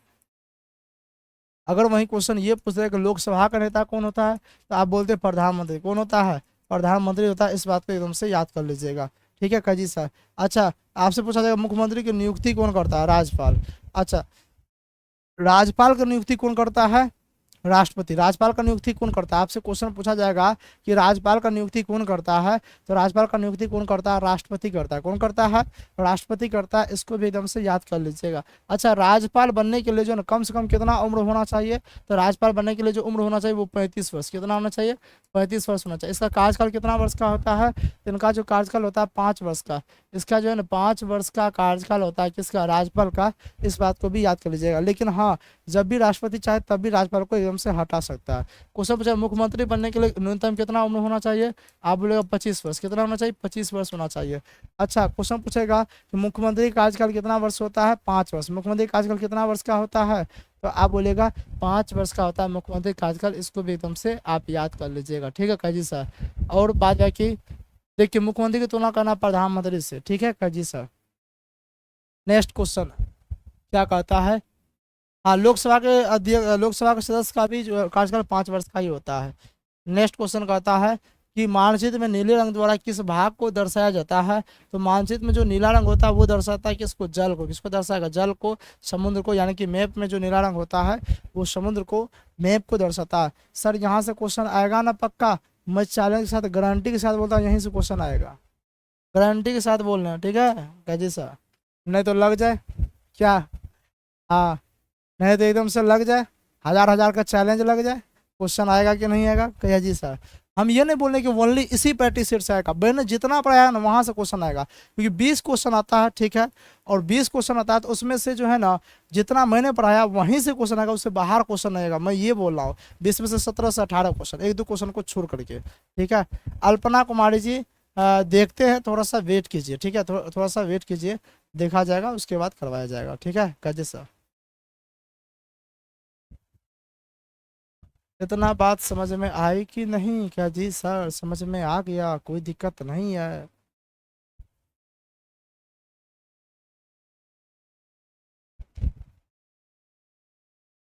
अगर वही क्वेश्चन ये पूछ रहे कि लोकसभा का नेता कौन होता है तो आप बोलते हैं प्रधानमंत्री, कौन होता है, प्रधानमंत्री होता है। इस बात को एकदम से याद कर लीजिएगा, ठीक है काजी सर। अच्छा आपसे पूछा जाएगा मुख्यमंत्री की नियुक्ति कौन करता है, राज्यपाल। अच्छा राज्यपाल की नियुक्ति कौन करता है, राष्ट्रपति। राज्यपाल का नियुक्ति कौन करता है, आपसे क्वेश्चन पूछा जाएगा कि राज्यपाल का नियुक्ति कौन करता है, तो राज्यपाल का नियुक्ति कौन करता है, राष्ट्रपति करता है। कौन करता है, राष्ट्रपति करता है, इसको भी एकदम से याद कर लीजिएगा। अच्छा राज्यपाल बनने के लिए जो ना कम से कम कितना उम्र होना चाहिए, तो राज्यपाल बनने के लिए जो उम्र होना चाहिए वो 35 वर्ष, कितना होना चाहिए, 35 वर्ष होना चाहिए। इसका कार्यकाल कितना वर्ष का होता है, तो इनका जो कार्यकाल होता है 5 वर्ष का, इसका जो है ना 5 वर्ष का कार्यकाल होता है किसका, राज्यपाल का। इस बात को भी याद कर लीजिएगा। लेकिन हाँ जब भी राष्ट्रपति चाहे तब भी राज्यपाल को एकदम से हटा सकता है। क्वेश्चन पूछा मुख्यमंत्री बनने के लिए न्यूनतम कितना उम्र होना चाहिए, आप बोलेगा 25 वर्ष, कितना होना चाहिए, 25 वर्ष होना चाहिए। अच्छा क्वेश्चन पूछेगा कि मुख्यमंत्री का कार्यकाल कितना वर्ष होता है, 5 वर्ष, मुख्यमंत्री का कार्यकाल कितना वर्ष का होता है, तो आप बोलेगा 5 वर्ष का होता है मुख्यमंत्री कार्यकाल। इसको भी एकदम से आप याद कर लीजिएगा, ठीक है काजी सर। और बात बाकी देखिए मुख्यमंत्री की तुलना करना प्रधानमंत्री से, ठीक है काजी सर। नेक्स्ट क्वेश्चन क्या कहता है, हाँ लोकसभा के अध्यक्ष, लोकसभा के सदस्य का भी जो कार्यकाल 5 वर्ष का ही होता है। नेक्स्ट क्वेश्चन कहता है कि मानचित्र में नीले रंग द्वारा किस भाग को दर्शाया जाता है, तो मानचित्र में जो नीला रंग होता है वो दर्शाता है किसको, जल को, किसको दर्शाएगा, जल को, समुद्र को, यानी कि मैप में जो नीला रंग होता है वो समुद्र को, मैप को दर्शाता है। सर यहाँ से क्वेश्चन आएगा ना पक्का, मैं चैलेंज के साथ गारंटी के साथ बोलता हूँ यहीं से क्वेश्चन आएगा, गारंटी के साथ बोल रहे हैं, ठीक है कैजी सर, नहीं तो लग जाए क्या, हाँ नहीं तो एकदम से लग जाए, 1000 का चैलेंज लग जाए, क्वेश्चन आएगा कि नहीं आएगा, कहिए जी सर। हम ये नहीं बोल रहे कि ओनली इसी प्रैक्टिस सेट से आएगा, मैंने जितना पढ़ाया ना वहाँ से क्वेश्चन आएगा, क्योंकि 20 क्वेश्चन आता है, ठीक है, और 20 क्वेश्चन आता है तो उसमें से जो है ना जितना मैंने पढ़ाया वहीं से क्वेश्चन आएगा, उससे बाहर क्वेश्चन आएगा, मैं ये बोल रहा हूँ। 20 में से 17 से 18 क्वेश्चन, एक दो क्वेश्चन को छोड़ करके, ठीक है। अल्पना कुमारी जी देखते हैं, थोड़ा सा वेट कीजिए, ठीक है, थोड़ा सा वेट कीजिए, देखा जाएगा उसके बाद करवाया जाएगा, ठीक है कैजे सर। इतना बात समझ में आई कि नहीं? क्या जी सर, समझ में आ गया, कोई दिक्कत नहीं है?